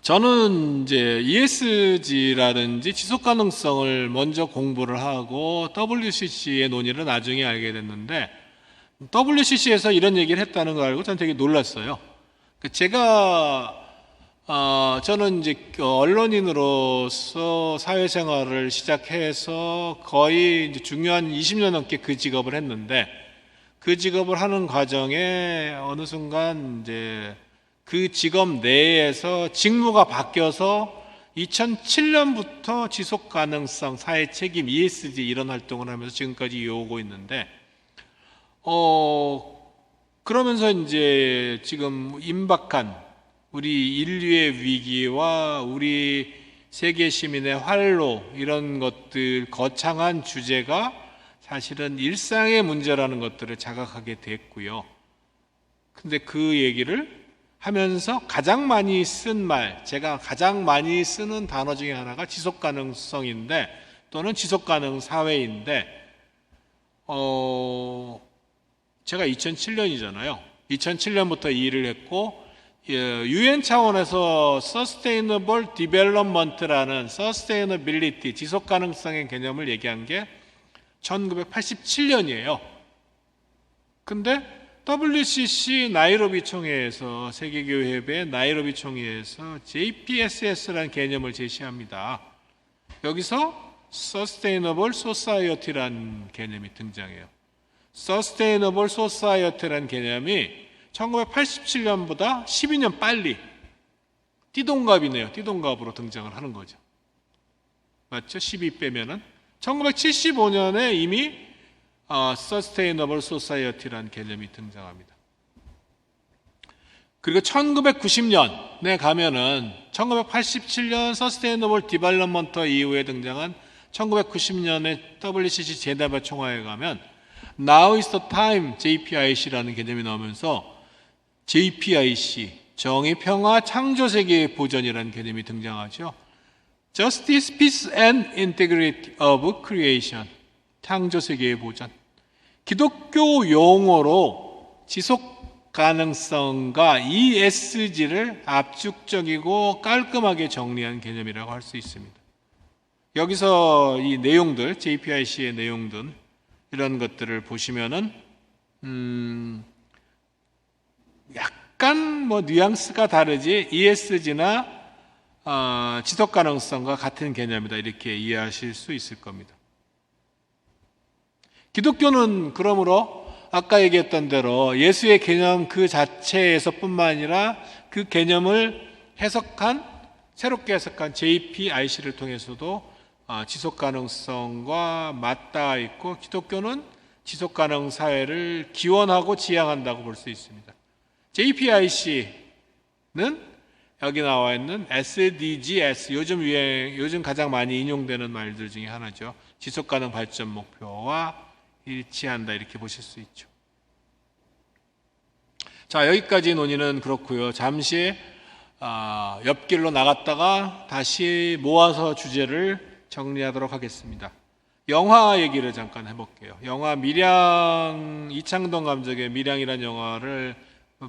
저는 이제 ESG라든지 지속 가능성을 먼저 공부를 하고 WCC의 논의를 나중에 알게 됐는데, WCC에서 이런 얘기를 했다는 걸 알고 저는 되게 놀랐어요. 저는 이제 언론인으로서 사회생활을 시작해서 거의 이제 중요한 20년 넘게 그 직업을 했는데, 그 직업을 하는 과정에 어느 순간 이제 그 직업 내에서 직무가 바뀌어서 2007년부터 지속 가능성, 사회 책임, ESG 이런 활동을 하면서 지금까지 이어오고 있는데, 그러면서 이제 지금 임박한 우리 인류의 위기와 우리 세계 시민의 활로, 이런 것들, 거창한 주제가 사실은 일상의 문제라는 것들을 자각하게 됐고요. 근데 그 얘기를 하면서 가장 많이 쓴 말, 제가 가장 많이 쓰는 단어 중에 하나가 지속 가능성인데, 또는 지속 가능 사회인데, 제가 2007년이잖아요. 2007년부터 이 일을 했고, UN 차원에서 Sustainable Development라는 Sustainability, 지속 가능성의 개념을 얘기한 게 1987년이에요. 근데 WCC 나이로비 총회에서, 세계교회협회 나이로비 총회에서 JPSS라는 개념을 제시합니다. 여기서 Sustainable Society라는 개념이 등장해요. Sustainable Society라는 개념이 1987년보다 12년 빨리, 띠동갑이네요. 띠동갑으로 등장을 하는 거죠. 맞죠? 12 빼면은 1975년에 이미 Sustainable Society라는 개념이 등장합니다. 그리고 1990년에 가면은 1987년 Sustainable Development 이후에 등장한 1990년에 WCC 제네바 총회에 가면 Now is the time JPIC라는 개념이 나오면서 JPIC, 정의, 평화, 창조 세계의 보전이라는 개념이 등장하죠. Justice, Peace and Integrity of Creation, 창조 세계의 보전. 기독교 용어로 지속 가능성과 ESG를 압축적이고 깔끔하게 정리한 개념이라고 할 수 있습니다. 여기서 이 내용들, JPIC의 내용들, 이런 것들을 보시면은 약간 뉘앙스가 다르지 ESG나 지속 가능성과 같은 개념이다, 이렇게 이해하실 수 있을 겁니다. 기독교는 그러므로 아까 얘기했던 대로 예수의 개념 그 자체에서뿐만 아니라 그 개념을 새롭게 해석한 JPIC를 통해서도 지속 가능성과 맞닿아 있고, 기독교는 지속 가능 사회를 기원하고 지향한다고 볼 수 있습니다. JPIC는 여기 나와 있는 SDGs, 요즘 가장 많이 인용되는 말들 중에 하나죠. 지속 가능 발전 목표와 일치한다, 이렇게 보실 수 있죠. 자, 여기까지 논의는 그렇고요. 잠시 옆길로 나갔다가 다시 모아서 주제를 정리하도록 하겠습니다. 영화 얘기를 잠깐 해볼게요. 영화 밀양, 이창동 감독의 밀양이라는 영화를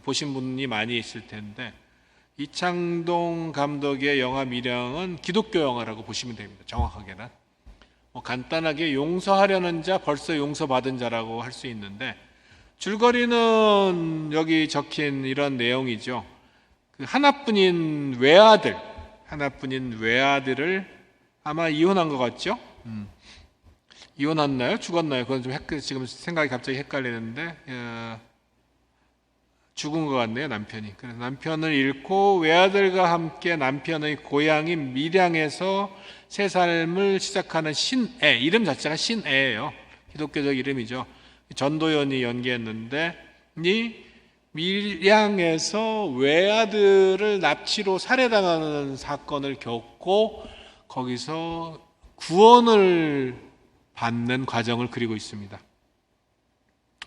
보신 분이 많이 있을 텐데, 이창동 감독의 영화 밀양은 기독교 영화라고 보시면 됩니다. 정확하게는 간단하게 용서하려는 자, 벌써 용서받은 자라고 할 수 있는데, 줄거리는 여기 적힌 이런 내용이죠. 그 하나뿐인 외아들을 아마 이혼한 것 같죠? 이혼했나요? 죽었나요? 그건 좀 지금 생각이 갑자기 헷갈리는데, 죽은 것 같네요, 남편이. 그래서 남편을 잃고 외아들과 함께 남편의 고향인 밀양에서 새 삶을 시작하는 신애, 이름 자체가 신애예요. 기독교적 이름이죠. 전도연이 연기했는데, 이 밀양에서 외아들을 납치로 살해당하는 사건을 겪고 거기서 구원을 받는 과정을 그리고 있습니다.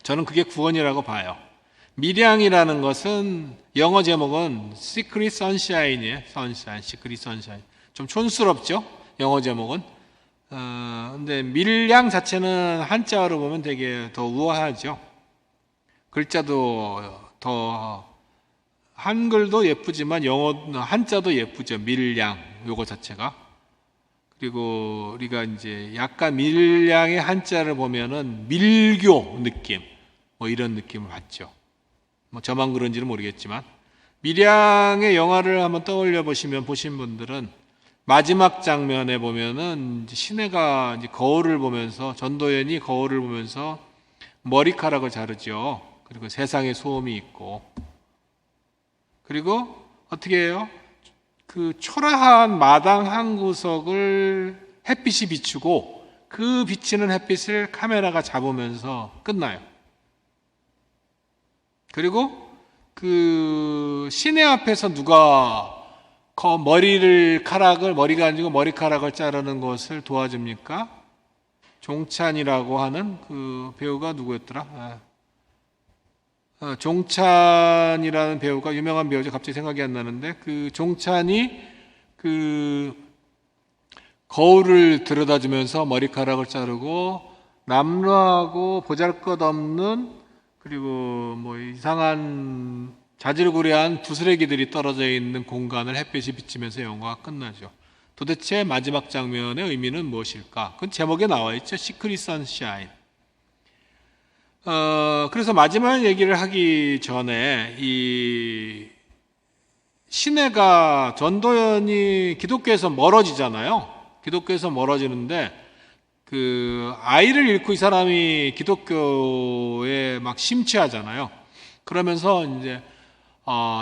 저는 그게 구원이라고 봐요. 밀양이라는 것은 영어 제목은 Secret Sunshine이에요. Secret Sunshine. 좀 촌스럽죠? 영어 제목은. 근데 밀양 자체는 한자어로 보면 되게 더 우아하죠. 글자도 더 한글도 예쁘지만 영어 한자도 예쁘죠. 밀양 요거 자체가. 그리고 우리가 이제 약간 밀양의 한자를 보면은 밀교 느낌 뭐 이런 느낌을 받죠. 뭐 저만 그런지는 모르겠지만 밀양의 영화를 한번 떠올려 보시면 보신 분들은 마지막 장면에 보면은 이제 신혜가 이제 거울을 보면서 전도연이 거울을 보면서 머리카락을 자르죠. 그리고 세상에 소음이 있고 그리고 어떻게 해요? 그 초라한 마당 한 구석을 햇빛이 비추고 그 비치는 햇빛을 카메라가 잡으면서 끝나요. 그리고 그 시내 앞에서 누가 머리가 아니고 머리카락을 자르는 것을 도와줍니까? 종찬이라고 하는 그 배우가 누구였더라? 종찬이라는 배우가 유명한 배우죠. 갑자기 생각이 안 나는데 그 종찬이 그 거울을 들여다주면서 머리카락을 자르고 남루하고 보잘것없는 그리고 뭐 이상한 자질구레한 부스레기들이 떨어져 있는 공간을 햇빛이 비치면서 영화가 끝나죠. 도대체 마지막 장면의 의미는 무엇일까? 그건 제목에 나와 있죠. 시크릿 선샤인. 그래서 마지막 얘기를 하기 전에 이 신혜가 전도연이 기독교에서 멀어지잖아요. 기독교에서 멀어지는데 그 아이를 잃고 이 사람이 기독교에 막 심취하잖아요. 그러면서 이제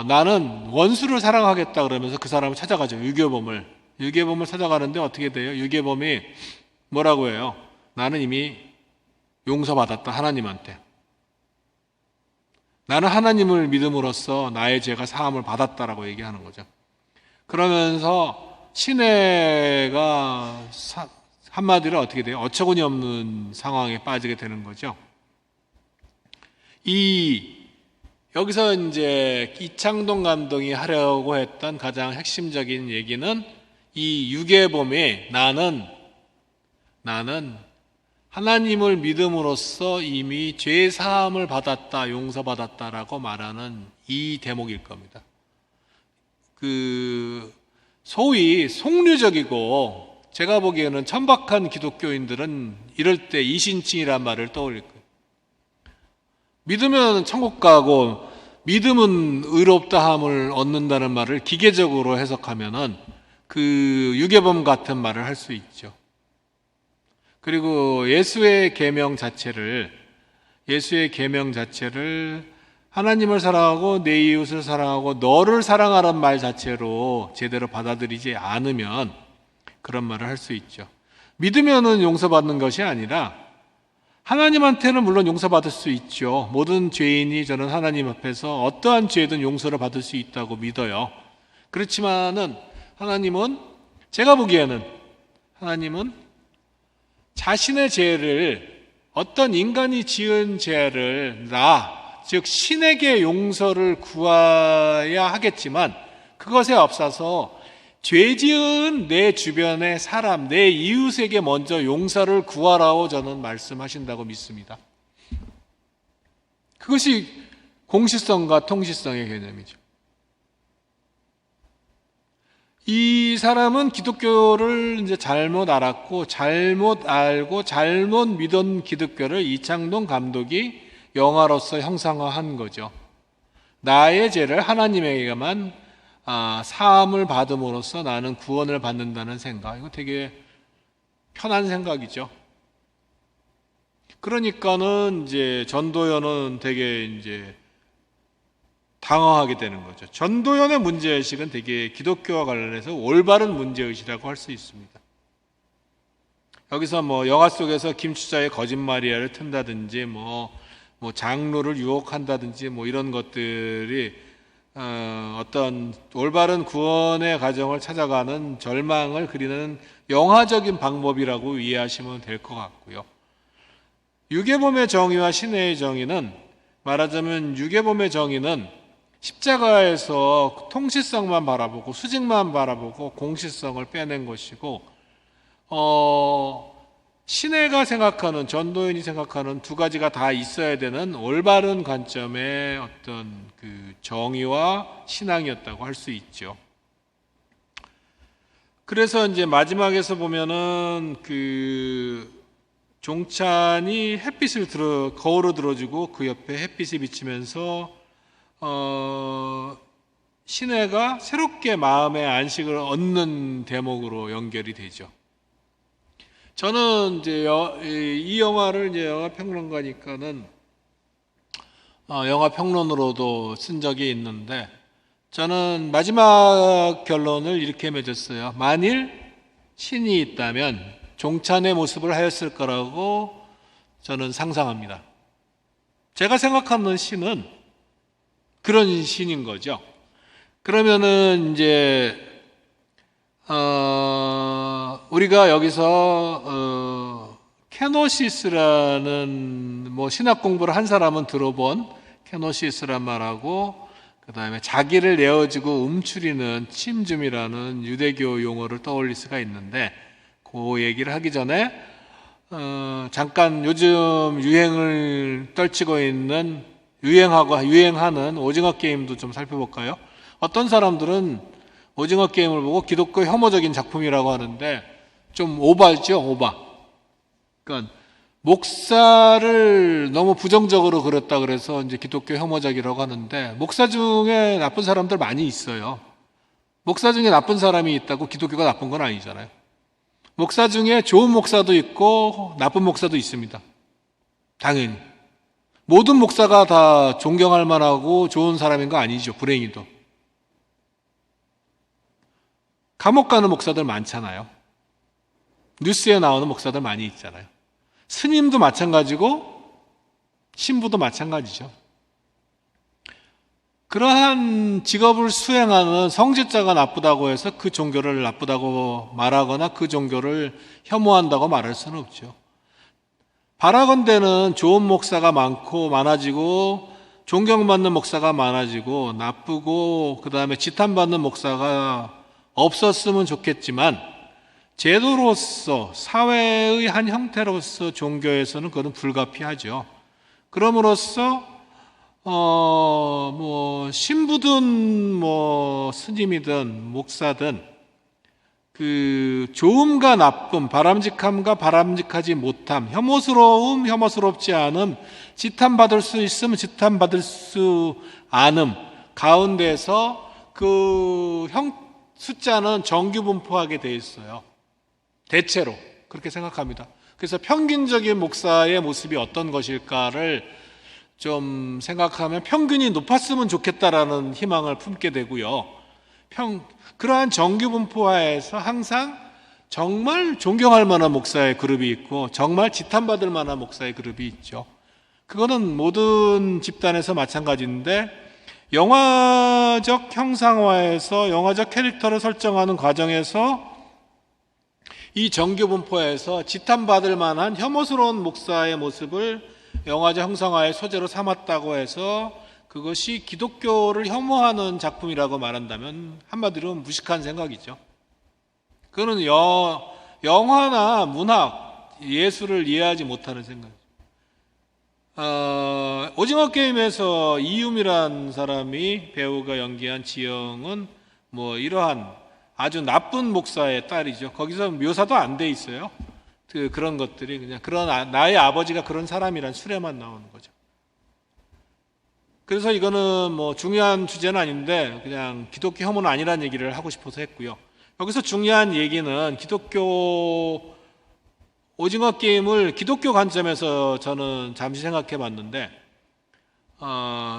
나는 원수를 사랑하겠다 그러면서 그 사람을 찾아가죠. 유괴범을 찾아가는데 어떻게 돼요? 유괴범이 뭐라고 해요? 나는 이미 용서받았다 하나님한테. 나는 하나님을 믿음으로써 나의 죄가 사함을 받았다라고 얘기하는 거죠. 그러면서 신혜가 한마디로 어떻게 돼요? 어처구니 없는 상황에 빠지게 되는 거죠. 여기서 이제 이창동 감독이 하려고 했던 가장 핵심적인 얘기는 이 유괴범이 나는 하나님을 믿음으로써 이미 죄 사함을 받았다, 용서받았다라고 말하는 이 대목일 겁니다. 그 소위 속류적이고 제가 보기에는 천박한 기독교인들은 이럴 때 이신칭이란 말을 떠올릴 거예요. 믿으면 천국 가고 믿음은 의롭다함을 얻는다는 말을 기계적으로 해석하면은 그 유괴범 같은 말을 할 수 있죠. 그리고 예수의 계명 자체를 하나님을 사랑하고 내 이웃을 사랑하고 너를 사랑하란 말 자체로 제대로 받아들이지 않으면 그런 말을 할 수 있죠. 믿으면은 용서받는 것이 아니라 하나님한테는 물론 용서받을 수 있죠. 모든 죄인이 저는 하나님 앞에서 어떠한 죄든 용서를 받을 수 있다고 믿어요. 그렇지만은 제가 보기에는 하나님은 자신의 죄를 어떤 인간이 지은 죄를 즉 신에게 용서를 구해야 하겠지만 그것에 앞서서 죄 지은 내 주변의 사람, 내 이웃에게 먼저 용서를 구하라고 저는 말씀하신다고 믿습니다. 그것이 공시성과 통시성의 개념이죠. 이 사람은 기독교를 이제 잘못 알았고, 잘못 알고, 잘못 믿은 기독교를 이창동 감독이 영화로서 형상화한 거죠. 나의 죄를 하나님에게만 사함을 받음으로써 나는 구원을 받는다는 생각. 이거 되게 편한 생각이죠. 그러니까는 이제 전도연은 되게 이제 당황하게 되는 거죠. 전도연의 문제의식은 되게 기독교와 관련해서 올바른 문제의식이라고 할 수 있습니다. 여기서 뭐 영화 속에서 김추자의 거짓말이야를 튼다든지 뭐 장로를 유혹한다든지 뭐 이런 것들이 어떤 올바른 구원의 과정을 찾아가는 절망을 그리는 영화적인 방법이라고 이해하시면 될 것 같고요. 유괴범의 정의와 신의 정의는 말하자면 유괴범의 정의는 십자가에서 통시성만 바라보고 수직만 바라보고 공시성을 빼낸 것이고 신혜가 생각하는, 전도연이 생각하는 두 가지가 다 있어야 되는 올바른 관점의 어떤 그 정의와 신앙이었다고 할 수 있죠. 그래서 이제 마지막에서 보면은 그 종찬이 거울을 들어주고 그 옆에 햇빛이 비치면서 신혜가 새롭게 마음의 안식을 얻는 대목으로 연결이 되죠. 저는 이제 이 영화를 이제 영화 평론가니까는 영화 평론으로도 쓴 적이 있는데, 저는 마지막 결론을 이렇게 맺었어요. 만일 신이 있다면 종찬의 모습을 하였을 거라고 저는 상상합니다. 제가 생각하는 신은 그런 신인 거죠. 그러면은 이제 우리가 여기서 케노시스라는 신학 공부를 한 사람은 들어본 케노시스란 말하고, 그 다음에 자기를 내어주고 움츠리는 침줌이라는 유대교 용어를 떠올릴 수가 있는데, 그 얘기를 하기 전에 잠깐 요즘 유행을 떨치고 있는 유행하는 오징어 게임도 좀 살펴볼까요? 어떤 사람들은 오징어 게임을 보고 기독교 혐오적인 작품이라고 하는데 좀 오바죠, 오바. 그러니까 목사를 너무 부정적으로 그렸다 그래서 이제 기독교 혐오적이라고 하는데, 목사 중에 나쁜 사람들 많이 있어요. 목사 중에 나쁜 사람이 있다고 기독교가 나쁜 건 아니잖아요. 목사 중에 좋은 목사도 있고 나쁜 목사도 있습니다. 당연히. 모든 목사가 다 존경할 만하고 좋은 사람인 거 아니죠. 불행히도. 감옥 가는 목사들 많잖아요. 뉴스에 나오는 목사들 많이 있잖아요. 스님도 마찬가지고 신부도 마찬가지죠. 그러한 직업을 수행하는 성직자가 나쁘다고 해서 그 종교를 나쁘다고 말하거나 그 종교를 혐오한다고 말할 수는 없죠. 바라건대는 좋은 목사가 많아지고 존경받는 목사가 많아지고 나쁘고 그 다음에 지탄받는 목사가 없었으면 좋겠지만, 제도로서 사회의 한 형태로서 종교에서는 그것은 불가피하죠. 그럼으로써 신부든 스님이든 목사든 그 좋음과 나쁨, 바람직함과 바람직하지 못함, 혐오스러움, 혐오스럽지 않음, 지탄받을 수 있음, 지탄받을 수 않음 가운데서 그 숫자는 정규 분포하게 돼 있어요. 대체로 그렇게 생각합니다. 그래서 평균적인 목사의 모습이 어떤 것일까를 좀 생각하면 평균이 높았으면 좋겠다라는 희망을 품게 되고요. 그러한 정규 분포화에서 항상 정말 존경할 만한 목사의 그룹이 있고 정말 지탄받을 만한 목사의 그룹이 있죠. 그거는 모든 집단에서 마찬가지인데, 영화적 형상화에서 영화적 캐릭터를 설정하는 과정에서 이 정규 분포에서 지탄받을 만한 혐오스러운 목사의 모습을 영화적 형상화의 소재로 삼았다고 해서 그것이 기독교를 혐오하는 작품이라고 말한다면 한마디로 무식한 생각이죠. 그거는 영화나 문학, 예술을 이해하지 못하는 생각이죠. 오징어 게임에서 이욤이란 사람이 배우가 연기한 지영은 이러한 아주 나쁜 목사의 딸이죠. 거기서 묘사도 안 돼 있어요. 그런 것들이 그냥 나의 아버지가 그런 사람이란 수레만 나오는 거죠. 그래서 이거는 중요한 주제는 아닌데 그냥 기독교 혐오는 아니라는 얘기를 하고 싶어서 했고요. 여기서 중요한 얘기는 기독교 오징어 게임을 기독교 관점에서 저는 잠시 생각해 봤는데,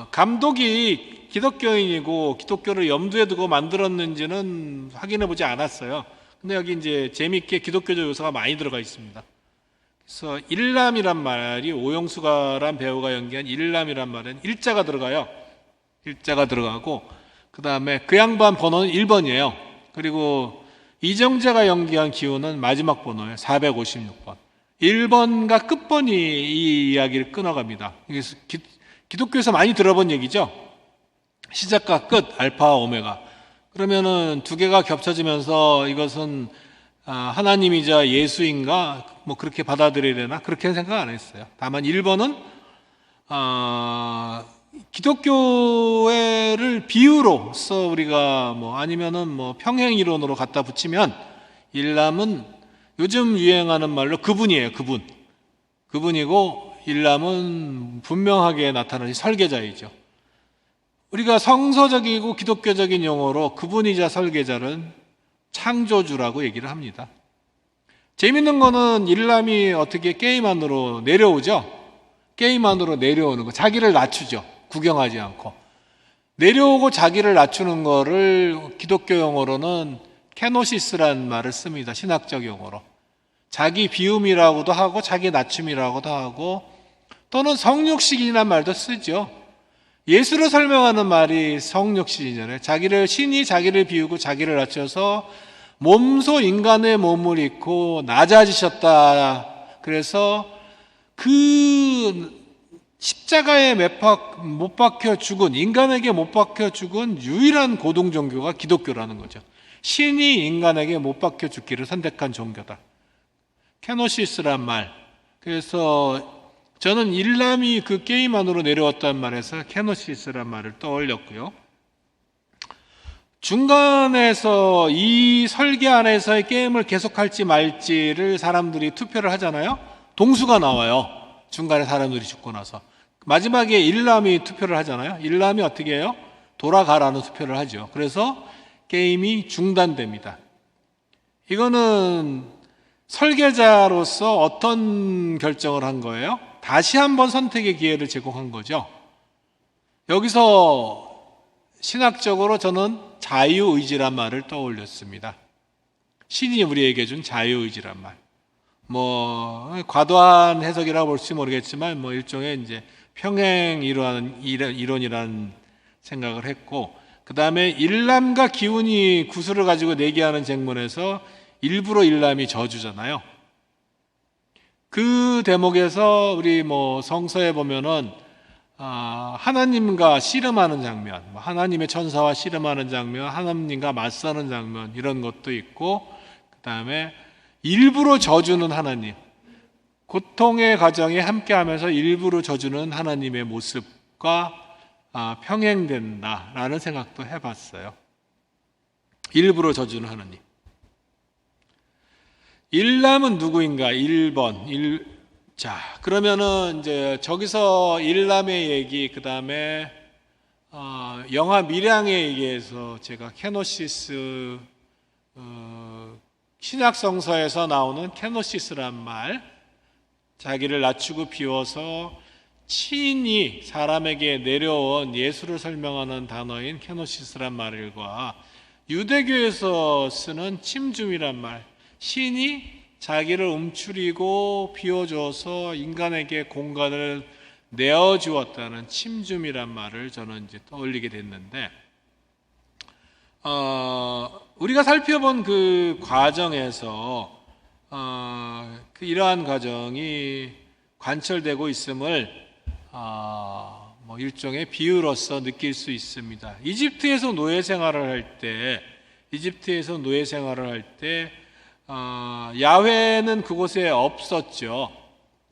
감독이 기독교인이고 기독교를 염두에 두고 만들었는지는 확인해 보지 않았어요. 근데 여기 이제 재미있게 기독교적 요소가 많이 들어가 있습니다. 그래서 일람이란 말이, 오영수가란 배우가 연기한 일람이란 말은 일자가 들어가요. 일자가 들어가고, 그 다음에 그 양반 번호는 1번이에요. 그리고 이정재가 연기한 기호는 마지막 번호예요. 456번. 1번과 끝번이 이 이야기를 끊어갑니다. 그래서 기독교에서 많이 들어본 얘기죠. 시작과 끝, 알파와 오메가. 그러면은 두 개가 겹쳐지면서 이것은 하나님이자 예수인가 뭐 그렇게 받아들여야 되나 그렇게 생각 안 했어요. 다만 1번은 기독교회를 비유로서 우리가 뭐 아니면은 뭐 평행 이론으로 갖다 붙이면 일람은 요즘 유행하는 말로 그분이에요. 그분이고 일람은 분명하게 나타나는 설계자이죠. 우리가 성서적이고 기독교적인 용어로 그분이자 설계자는 창조주라고 얘기를 합니다. 재밌는 거는 일람이 어떻게 게임 안으로 내려오죠? 게임 안으로 내려오는 거, 자기를 낮추죠. 구경하지 않고. 내려오고 자기를 낮추는 거를 기독교 용어로는 케노시스라는 말을 씁니다. 신학적 용어로. 자기 비움이라고도 하고 자기 낮춤이라고도 하고 또는 성육신이라는 말도 쓰죠. 예수를 설명하는 말이 성육신이잖아요. 신이 자기를 비우고 자기를 낮춰서 몸소 인간의 몸을 입고 낮아지셨다. 그래서 그 십자가에 못 박혀 죽은, 인간에게 못 박혀 죽은 유일한 고등 종교가 기독교라는 거죠. 신이 인간에게 못 박혀 죽기를 선택한 종교다. 케노시스란 말. 그래서 저는 일람이 그 게임 안으로 내려왔다는 말에서 케노시스란 말을 떠올렸고요. 중간에서 이 설계 안에서의 게임을 계속할지 말지를 사람들이 투표를 하잖아요. 동수가 나와요. 중간에 사람들이 죽고 나서. 마지막에 일람이 투표를 하잖아요. 일람이 어떻게 해요? 돌아가라는 투표를 하죠. 그래서 게임이 중단됩니다. 이거는 설계자로서 어떤 결정을 한 거예요? 다시 한번 선택의 기회를 제공한 거죠. 여기서 신학적으로 저는 자유의지란 말을 떠올렸습니다. 신이 우리에게 준 자유의지란 말. 뭐 과도한 해석이라고 볼지 모르겠지만 뭐 일종의 이제 평행 이론이라는 생각을 했고, 그 다음에 일람과 기운이 구슬을 가지고 내기하는 쟁문에서 일부러 일람이 저주잖아요. 그 대목에서 우리 뭐 성서에 보면은 하나님과 씨름하는 장면, 하나님의 천사와 씨름하는 장면, 하나님과 맞서는 장면 이런 것도 있고, 그 다음에 일부러 져주는 하나님, 고통의 과정에 함께하면서 일부러 져주는 하나님의 모습과 평행된다라는 생각도 해봤어요. 일부러 져주는 하나님. 일람은 누구인가? 1번. 자, 그러면은 이제 저기서 일람의 얘기, 그 다음에 영화 밀양에 의해서 제가 케노시스, 신약성서에서 나오는 케노시스란 말, 자기를 낮추고 비워서 친히 사람에게 내려온 예수를 설명하는 단어인 케노시스란 말과 유대교에서 쓰는 침줌이란 말, 신이 자기를 움츠리고 비워줘서 인간에게 공간을 내어주었다는 침줌이란 말을 저는 이제 떠올리게 됐는데, 우리가 살펴본 그 과정에서 이러한 과정이 관철되고 있음을 뭐 일종의 비유로서 느낄 수 있습니다. 이집트에서 노예 생활을 할 때 야훼는 그곳에 없었죠.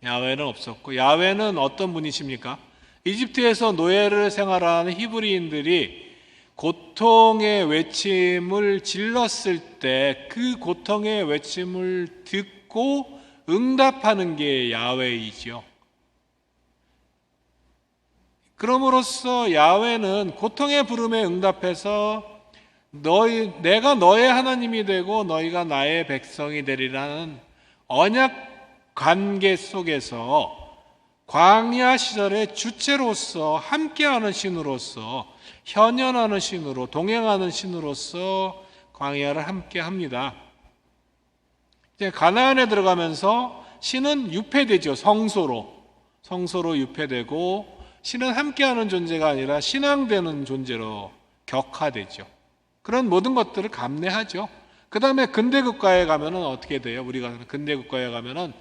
야훼는 없었고, 야훼는 어떤 분이십니까? 이집트에서 노예를 생활하는 히브리인들이 고통의 외침을 질렀을 때 그 고통의 외침을 듣고 응답하는 게 야훼이죠. 그럼으로써 야훼는 고통의 부름에 응답해서 내가 너의 하나님이 되고 너희가 나의 백성이 되리라는 언약 관계 속에서 광야 시절의 주체로서 함께하는 신으로서 현현하는 신으로 동행하는 신으로서 광야를 함께합니다. 이제 가나안에 들어가면서 신은 유폐되죠. 성소로 유폐되고 신은 함께하는 존재가 아니라 신앙되는 존재로 격화되죠. 그런 모든 것들을 감내하죠. 그 다음에 근대국가에 가면은 어떻게 돼요? 우리가 근대국가에 가면은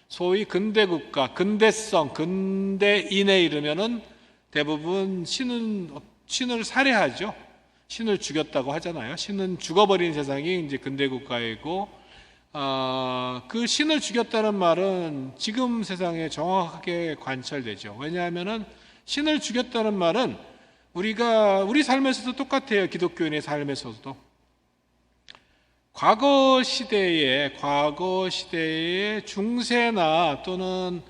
소위 근대국가, 근대성, 근대인에 이르면은 대부분 신을 살해하죠. 신을 죽였다고 하잖아요. 신은 죽어버린 세상이 이제 근대국가이고, 그 신을 죽였다는 말은 지금 세상에 정확하게 관철되죠. 왜냐하면은 신을 죽였다는 말은 우리 삶에서도 똑같아요. 기독교인의 삶에서도 과거 시대에 중세나 또는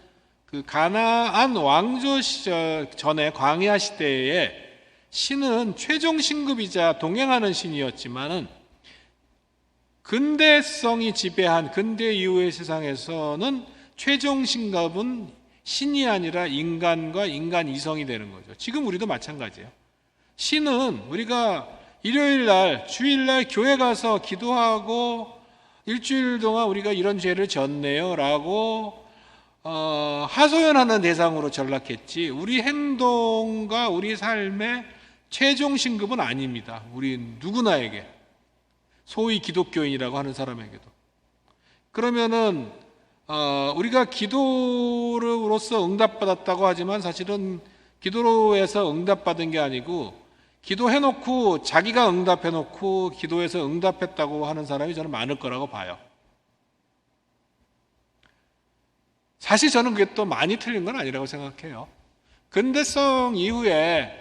그 가나안 왕조 시절 전에 광야 시대에 신은 최종 신급이자 동행하는 신이었지만은 근대성이 지배한 근대 이후의 세상에서는 최종 신급은 신이 아니라 인간과 인간 이성이 되는 거죠. 지금 우리도 마찬가지예요. 신은 우리가 일요일 날, 주일 날 교회 가서 기도하고 일주일 동안 우리가 이런 죄를 졌네요 라고 하소연하는 대상으로 전락했지 우리 행동과 우리 삶의 최종 신급은 아닙니다. 우리 누구나에게, 소위 기독교인이라고 하는 사람에게도. 그러면은 우리가 기도로서 응답받았다고 하지만 사실은 기도로에서 응답받은 게 아니고 기도해놓고 자기가 응답해놓고 기도해서 응답했다고 하는 사람이 저는 많을 거라고 봐요. 사실 저는 그게 또 많이 틀린 건 아니라고 생각해요. 근대성 이후에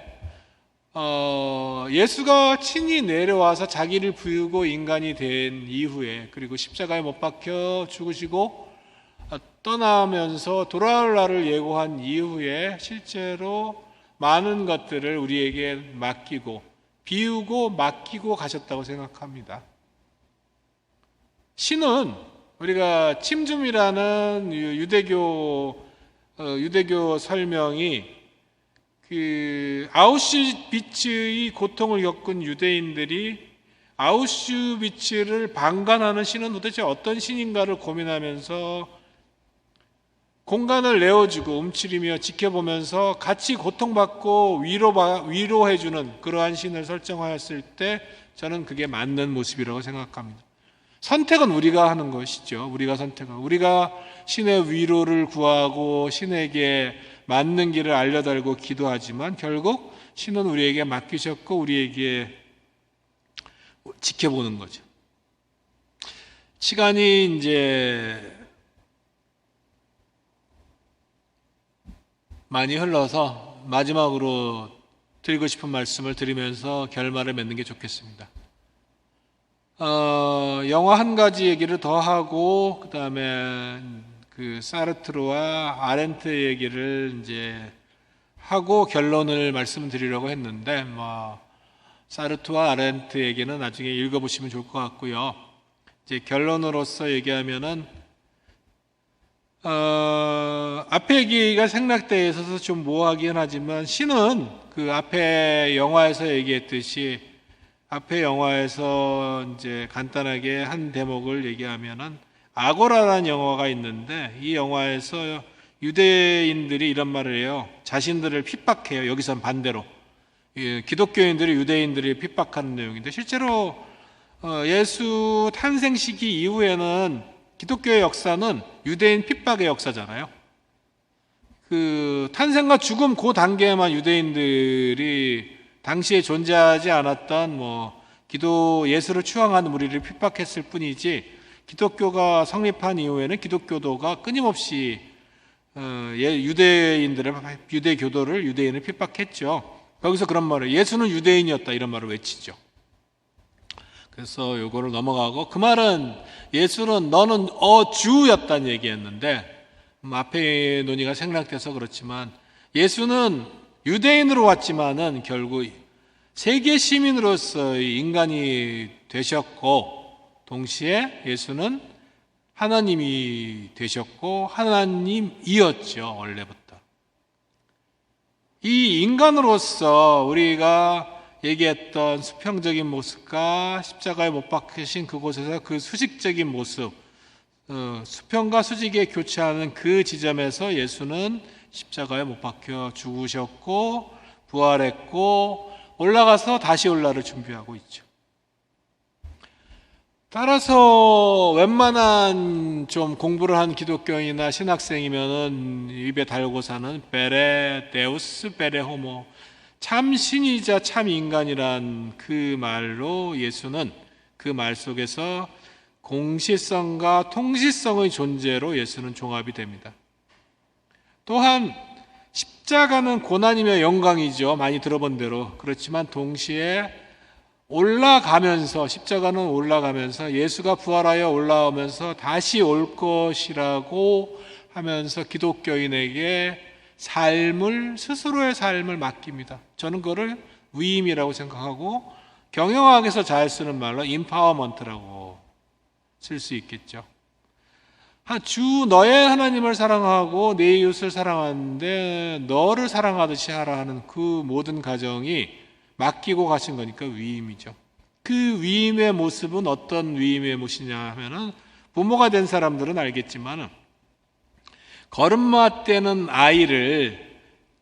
예수가 친히 내려와서 자기를 비우고 인간이 된 이후에, 그리고 십자가에 못 박혀 죽으시고 떠나면서 돌아올 날을 예고한 이후에 실제로 많은 것들을 우리에게 맡기고 비우고 맡기고 가셨다고 생각합니다. 신은 우리가 침줌이라는 유대교 설명이 그 아우슈비츠의 고통을 겪은 유대인들이 아우슈비츠를 방관하는 신은 도대체 어떤 신인가를 고민하면서 공간을 내어주고 움츠리며 지켜보면서 같이 고통받고 위로해주는 그러한 신을 설정하였을 때 저는 그게 맞는 모습이라고 생각합니다. 선택은 우리가 하는 것이죠. 우리가 신의 위로를 구하고 신에게 맞는 길을 알려달고 기도하지만 결국 신은 우리에게 맡기셨고 우리에게 지켜보는 거죠. 시간이 이제 많이 흘러서 마지막으로 드리고 싶은 말씀을 드리면서 결말을 맺는 게 좋겠습니다. 영화 한 가지 얘기를 더 하고, 그 다음에 그 사르트르와 아렌트 얘기를 이제 하고 결론을 말씀드리려고 했는데, 사르트르와 아렌트 얘기는 나중에 읽어보시면 좋을 것 같고요. 이제 결론으로서 얘기하면은, 앞에 얘기가 생략되어 있어서 좀 모호하긴 하지만 신은 그 앞에 영화에서 얘기했듯이 앞에 영화에서 이제 간단하게 한 대목을 얘기하면은 아고라라는 영화가 있는데 이 영화에서 유대인들이 이런 말을 해요. 자신들을 핍박해요. 여기선 반대로 기독교인들이 유대인들이 핍박하는 내용인데 실제로 예수 탄생 시기 이후에는 기독교의 역사는 유대인 핍박의 역사잖아요. 그 탄생과 죽음 그 단계에만 유대인들이 당시에 존재하지 않았던 예수를 추앙하는 무리를 핍박했을 뿐이지 기독교가 성립한 이후에는 기독교도가 끊임없이 유대인을 핍박했죠. 거기서 그런 말을 예수는 유대인이었다 이런 말을 외치죠. 그래서 요거를 넘어가고 그 말은 예수는 너는 주였다는 얘기였는데 앞에 논의가 생략돼서 그렇지만 예수는 유대인으로 왔지만은 결국 세계 시민으로서의 인간이 되셨고 동시에 예수는 하나님이 되셨고 하나님이었죠. 원래부터. 이 인간으로서 우리가 얘기했던 수평적인 모습과 십자가에 못 박히신 그곳에서 그 수직적인 모습, 수평과 수직에 교차하는 그 지점에서 예수는 십자가에 못 박혀 죽으셨고 부활했고 올라가서 다시 올 날을 준비하고 있죠. 따라서 웬만한 좀 공부를 한 기독교인이나 신학생이면은 입에 달고 사는 베레 데우스 베레 호모, 참 신이자 참 인간이란 그 말로 예수는 그 말 속에서 공시성과 통시성의 존재로 예수는 종합이 됩니다. 또한 십자가는 고난이며 영광이죠. 많이 들어본 대로. 그렇지만 동시에 올라가면서, 십자가는 올라가면서 예수가 부활하여 올라오면서 다시 올 것이라고 하면서 기독교인에게 스스로의 삶을 맡깁니다. 저는 그거를 위임이라고 생각하고, 경영학에서 잘 쓰는 말로 임파워먼트라고 쓸 수 있겠죠. 주 너의 하나님을 사랑하고 내 이웃을 사랑하는데 너를 사랑하듯이 하라 하는 그 모든 가정이 맡기고 가신 거니까 위임이죠. 그 위임의 모습은 어떤 위임의 모습이냐 하면은, 부모가 된 사람들은 알겠지만 걸음마 떼는 아이를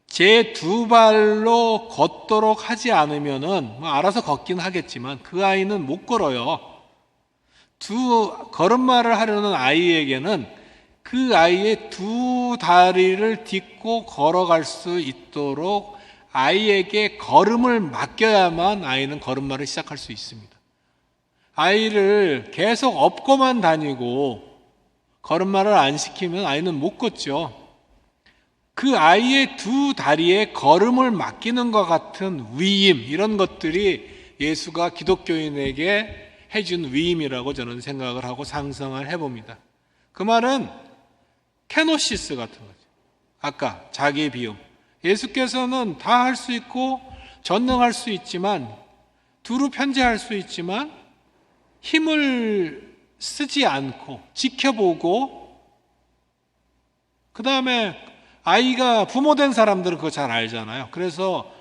제 두 발로 걷도록 하지 않으면은 알아서 걷긴 하겠지만 그 아이는 못 걸어요. 걸음마를 하려는 아이에게는 그 아이의 두 다리를 딛고 걸어갈 수 있도록 아이에게 걸음을 맡겨야만 아이는 걸음마를 시작할 수 있습니다. 아이를 계속 업고만 다니고 걸음마를 안 시키면 아이는 못 걷죠. 그 아이의 두 다리에 걸음을 맡기는 것 같은 위임, 이런 것들이 예수가 기독교인에게 해준 위임이라고 저는 생각을 하고 상상을 해봅니다. 그 말은 케노시스 같은 거죠. 아까 자기의 비움. 예수께서는 다 할 수 있고 전능할 수 있지만, 두루 편재할 수 있지만 힘을 쓰지 않고 지켜보고, 그 다음에 아이가 부모된 사람들은 그거 잘 알잖아요. 그래서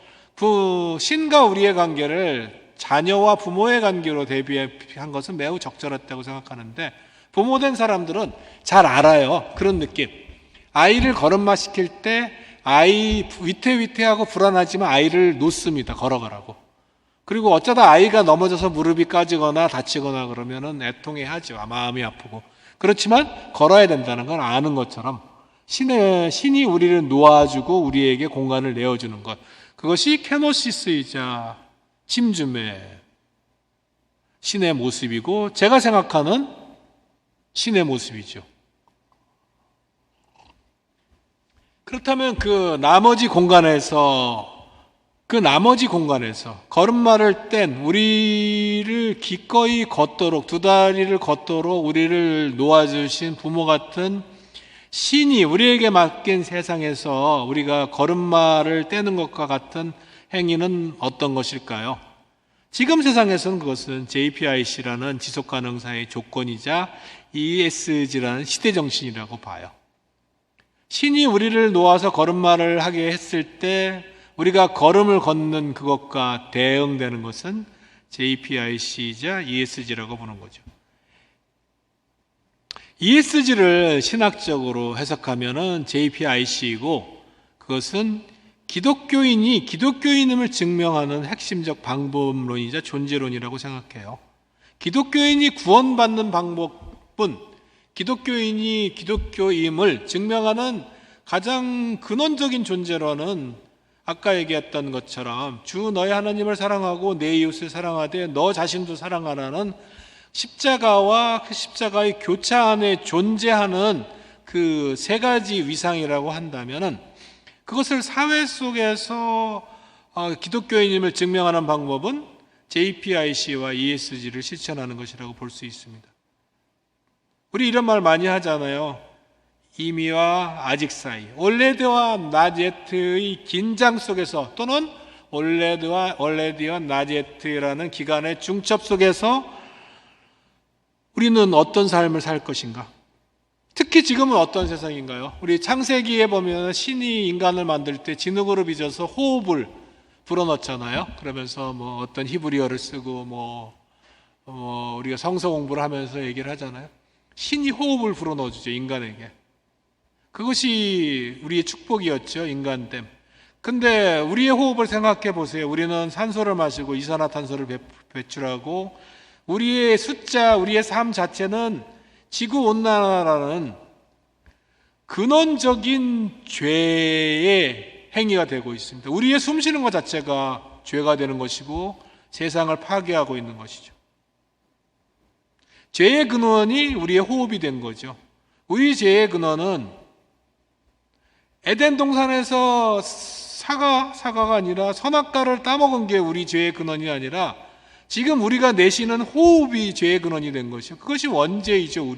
신과 우리의 관계를 자녀와 부모의 관계로 대비한 것은 매우 적절했다고 생각하는데, 부모된 사람들은 잘 알아요. 그런 느낌. 아이를 걸음마 시킬 때 아이 위태위태하고 불안하지만 아이를 놓습니다. 걸어가라고. 그리고 어쩌다 아이가 넘어져서 무릎이 까지거나 다치거나 그러면은 애통해하죠. 마음이 아프고. 그렇지만 걸어야 된다는 걸 아는 것처럼 신이 우리를 놓아주고 우리에게 공간을 내어주는 것, 그것이 케노시스이자 침줌의 신의 모습이고, 제가 생각하는 신의 모습이죠. 그렇다면 그 나머지 공간에서 걸음마를 뗀, 우리를 기꺼이 걷도록, 두 다리를 걷도록 우리를 놓아주신 부모 같은 신이 우리에게 맡긴 세상에서 우리가 걸음마를 떼는 것과 같은 행위는 어떤 것일까요? 지금 세상에서는 그것은 JPIC라는 지속가능사의 조건이자 ESG라는 시대정신이라고 봐요. 신이 우리를 놓아서 걸음마를 하게 했을 때 우리가 걸음을 걷는 그것과 대응되는 것은 JPIC이자 ESG라고 보는 거죠. ESG를 신학적으로 해석하면은 JPIC이고, 그것은 기독교인이 기독교인임을 증명하는 핵심적 방법론이자 존재론이라고 생각해요. 기독교인이 구원받는 방법은 기독교인이 기독교임을 증명하는 가장 근원적인 존재론은 아까 얘기했던 것처럼 주 너의 하나님을 사랑하고 내 이웃을 사랑하되 너 자신도 사랑하라는 십자가와 그 십자가의 교차 안에 존재하는 그 세 가지 위상이라고 한다면은, 그것을 사회 속에서 기독교인임을 증명하는 방법은 JPIC와 ESG를 실천하는 것이라고 볼 수 있습니다. 우리 이런 말 많이 하잖아요. 이미와 아직 사이, 올레드와 나제트의 긴장 속에서, 또는 올레드와 나제트라는 기간의 중첩 속에서 우리는 어떤 삶을 살 것인가? 특히 지금은 어떤 세상인가요? 우리 창세기에 보면 신이 인간을 만들 때 진흙으로 빚어서 호흡을 불어넣잖아요. 그러면서 뭐 어떤 히브리어를 쓰고 우리가 성서 공부를 하면서 얘기를 하잖아요. 신이 호흡을 불어넣어주죠, 인간에게. 그것이 우리의 축복이었죠, 인간됨. 근데 우리의 호흡을 생각해 보세요. 우리는 산소를 마시고 이산화탄소를 배출하고, 우리의 숫자, 우리의 삶 자체는 지구온난화라는 근원적인 죄의 행위가 되고 있습니다. 우리의 숨쉬는 것 자체가 죄가 되는 것이고 세상을 파괴하고 있는 것이죠. 죄의 근원이 우리의 호흡이 된 거죠. 우리 죄의 근원은 에덴 동산에서 사과가 아니라 선악과를 따먹은 게 우리 죄의 근원이 아니라 지금 우리가 내쉬는 호흡이 죄의 근원이 된 것이요. 그것이 원죄이죠,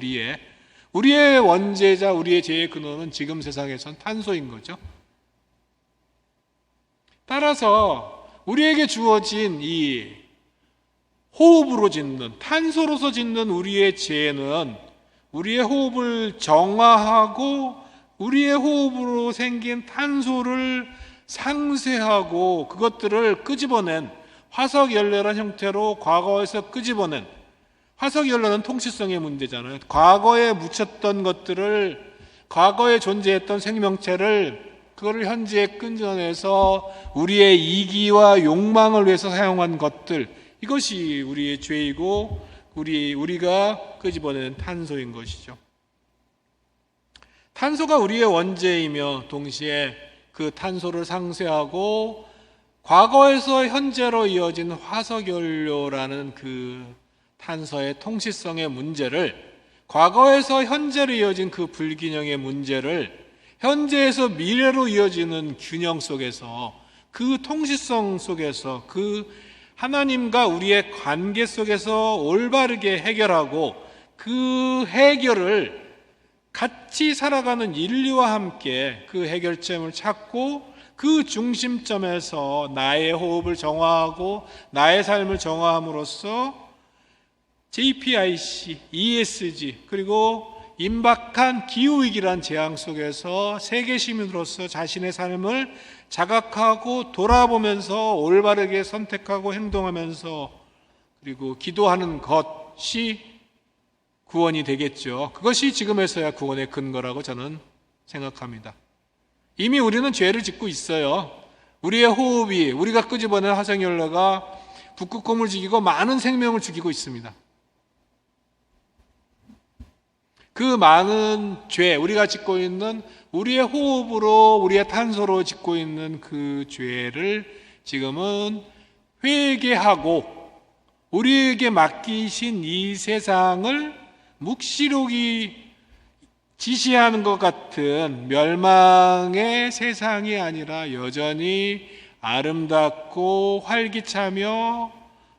우리의 원죄자, 우리의 죄의 근원은 지금 세상에선 탄소인 거죠. 따라서 우리에게 주어진 이 호흡으로 짓는, 탄소로서 짓는 우리의 죄는 우리의 호흡을 정화하고 우리의 호흡으로 생긴 탄소를 상쇄하고 그것들을 끄집어낸 화석연료란 형태로 과거에서 끄집어낸, 화석연료는 통치성의 문제잖아요. 과거에 묻혔던 것들을, 과거에 존재했던 생명체를 그거를 현재에 끈져내서 우리의 이기와 욕망을 위해서 사용한 것들, 이것이 우리의 죄이고 우리가 끄집어내는 탄소인 것이죠. 탄소가 우리의 원죄이며 동시에 그 탄소를 상쇄하고 과거에서 현재로 이어진 화석연료라는 그 탄소의 통치성의 문제를, 과거에서 현재로 이어진 그 불균형의 문제를 현재에서 미래로 이어지는 균형 속에서, 그 통치성 속에서, 그 하나님과 우리의 관계 속에서 올바르게 해결하고 그 해결을 같이 살아가는 인류와 함께 그 해결점을 찾고 그 중심점에서 나의 호흡을 정화하고 나의 삶을 정화함으로써 JPIC, ESG, 그리고 임박한 기후위기란 재앙 속에서 세계 시민으로서 자신의 삶을 자각하고 돌아보면서 올바르게 선택하고 행동하면서 그리고 기도하는 것이 구원이 되겠죠. 그것이 지금에서야 구원의 근거라고 저는 생각합니다. 이미 우리는 죄를 짓고 있어요. 우리의 호흡이, 우리가 끄집어낸 화석연료가 북극곰을 죽이고 많은 생명을 죽이고 있습니다. 그 많은 죄, 우리가 짓고 있는, 우리의 호흡으로, 우리의 탄소로 짓고 있는 그 죄를 지금은 회개하고 우리에게 맡기신 이 세상을 묵시록이 지시하는 것 같은 멸망의 세상이 아니라 여전히 아름답고 활기차며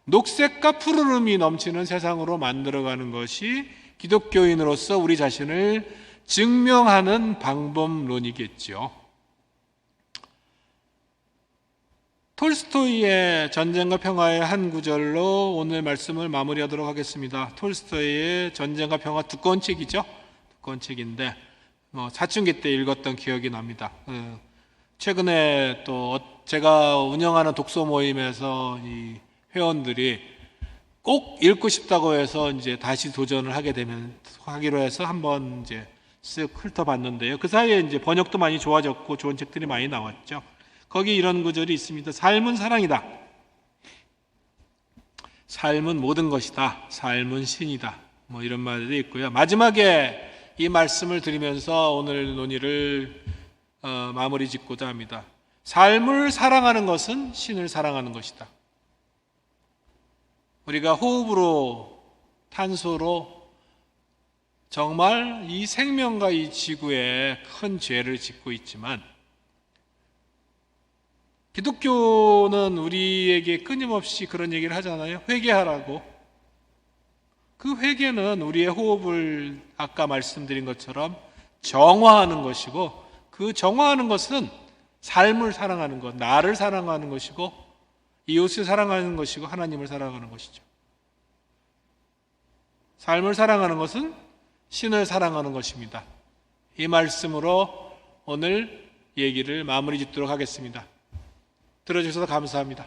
녹색과 푸르름이 넘치는 세상으로 만들어가는 것이 기독교인으로서 우리 자신을 증명하는 방법론이겠죠. 톨스토이의 전쟁과 평화의 한 구절로 오늘 말씀을 마무리하도록 하겠습니다. 톨스토이의 전쟁과 평화, 두꺼운 책이죠. 두꺼운 책인데 사춘기 때 읽었던 기억이 납니다. 최근에 또 제가 운영하는 독서 모임에서 이 회원들이 꼭 읽고 싶다고 해서 이제 다시 도전을 하기로 해서 한번 이제 쓱 훑어봤는데요. 그 사이에 이제 번역도 많이 좋아졌고 좋은 책들이 많이 나왔죠. 거기 이런 구절이 있습니다. 삶은 사랑이다. 삶은 모든 것이다. 삶은 신이다. 이런 말들이 있고요. 마지막에 이 말씀을 드리면서 오늘 논의를 마무리 짓고자 합니다. 삶을 사랑하는 것은 신을 사랑하는 것이다. 우리가 호흡으로, 탄소로 정말 이 생명과 이 지구에 큰 죄를 짓고 있지만 기독교는 우리에게 끊임없이 그런 얘기를 하잖아요. 회개하라고. 그 회개는 우리의 호흡을 아까 말씀드린 것처럼 정화하는 것이고, 그 정화하는 것은 삶을 사랑하는 것, 나를 사랑하는 것이고 이웃을 사랑하는 것이고 하나님을 사랑하는 것이죠. 삶을 사랑하는 것은 신을 사랑하는 것입니다. 이 말씀으로 오늘 얘기를 마무리 짓도록 하겠습니다. 들어주셔서 감사합니다.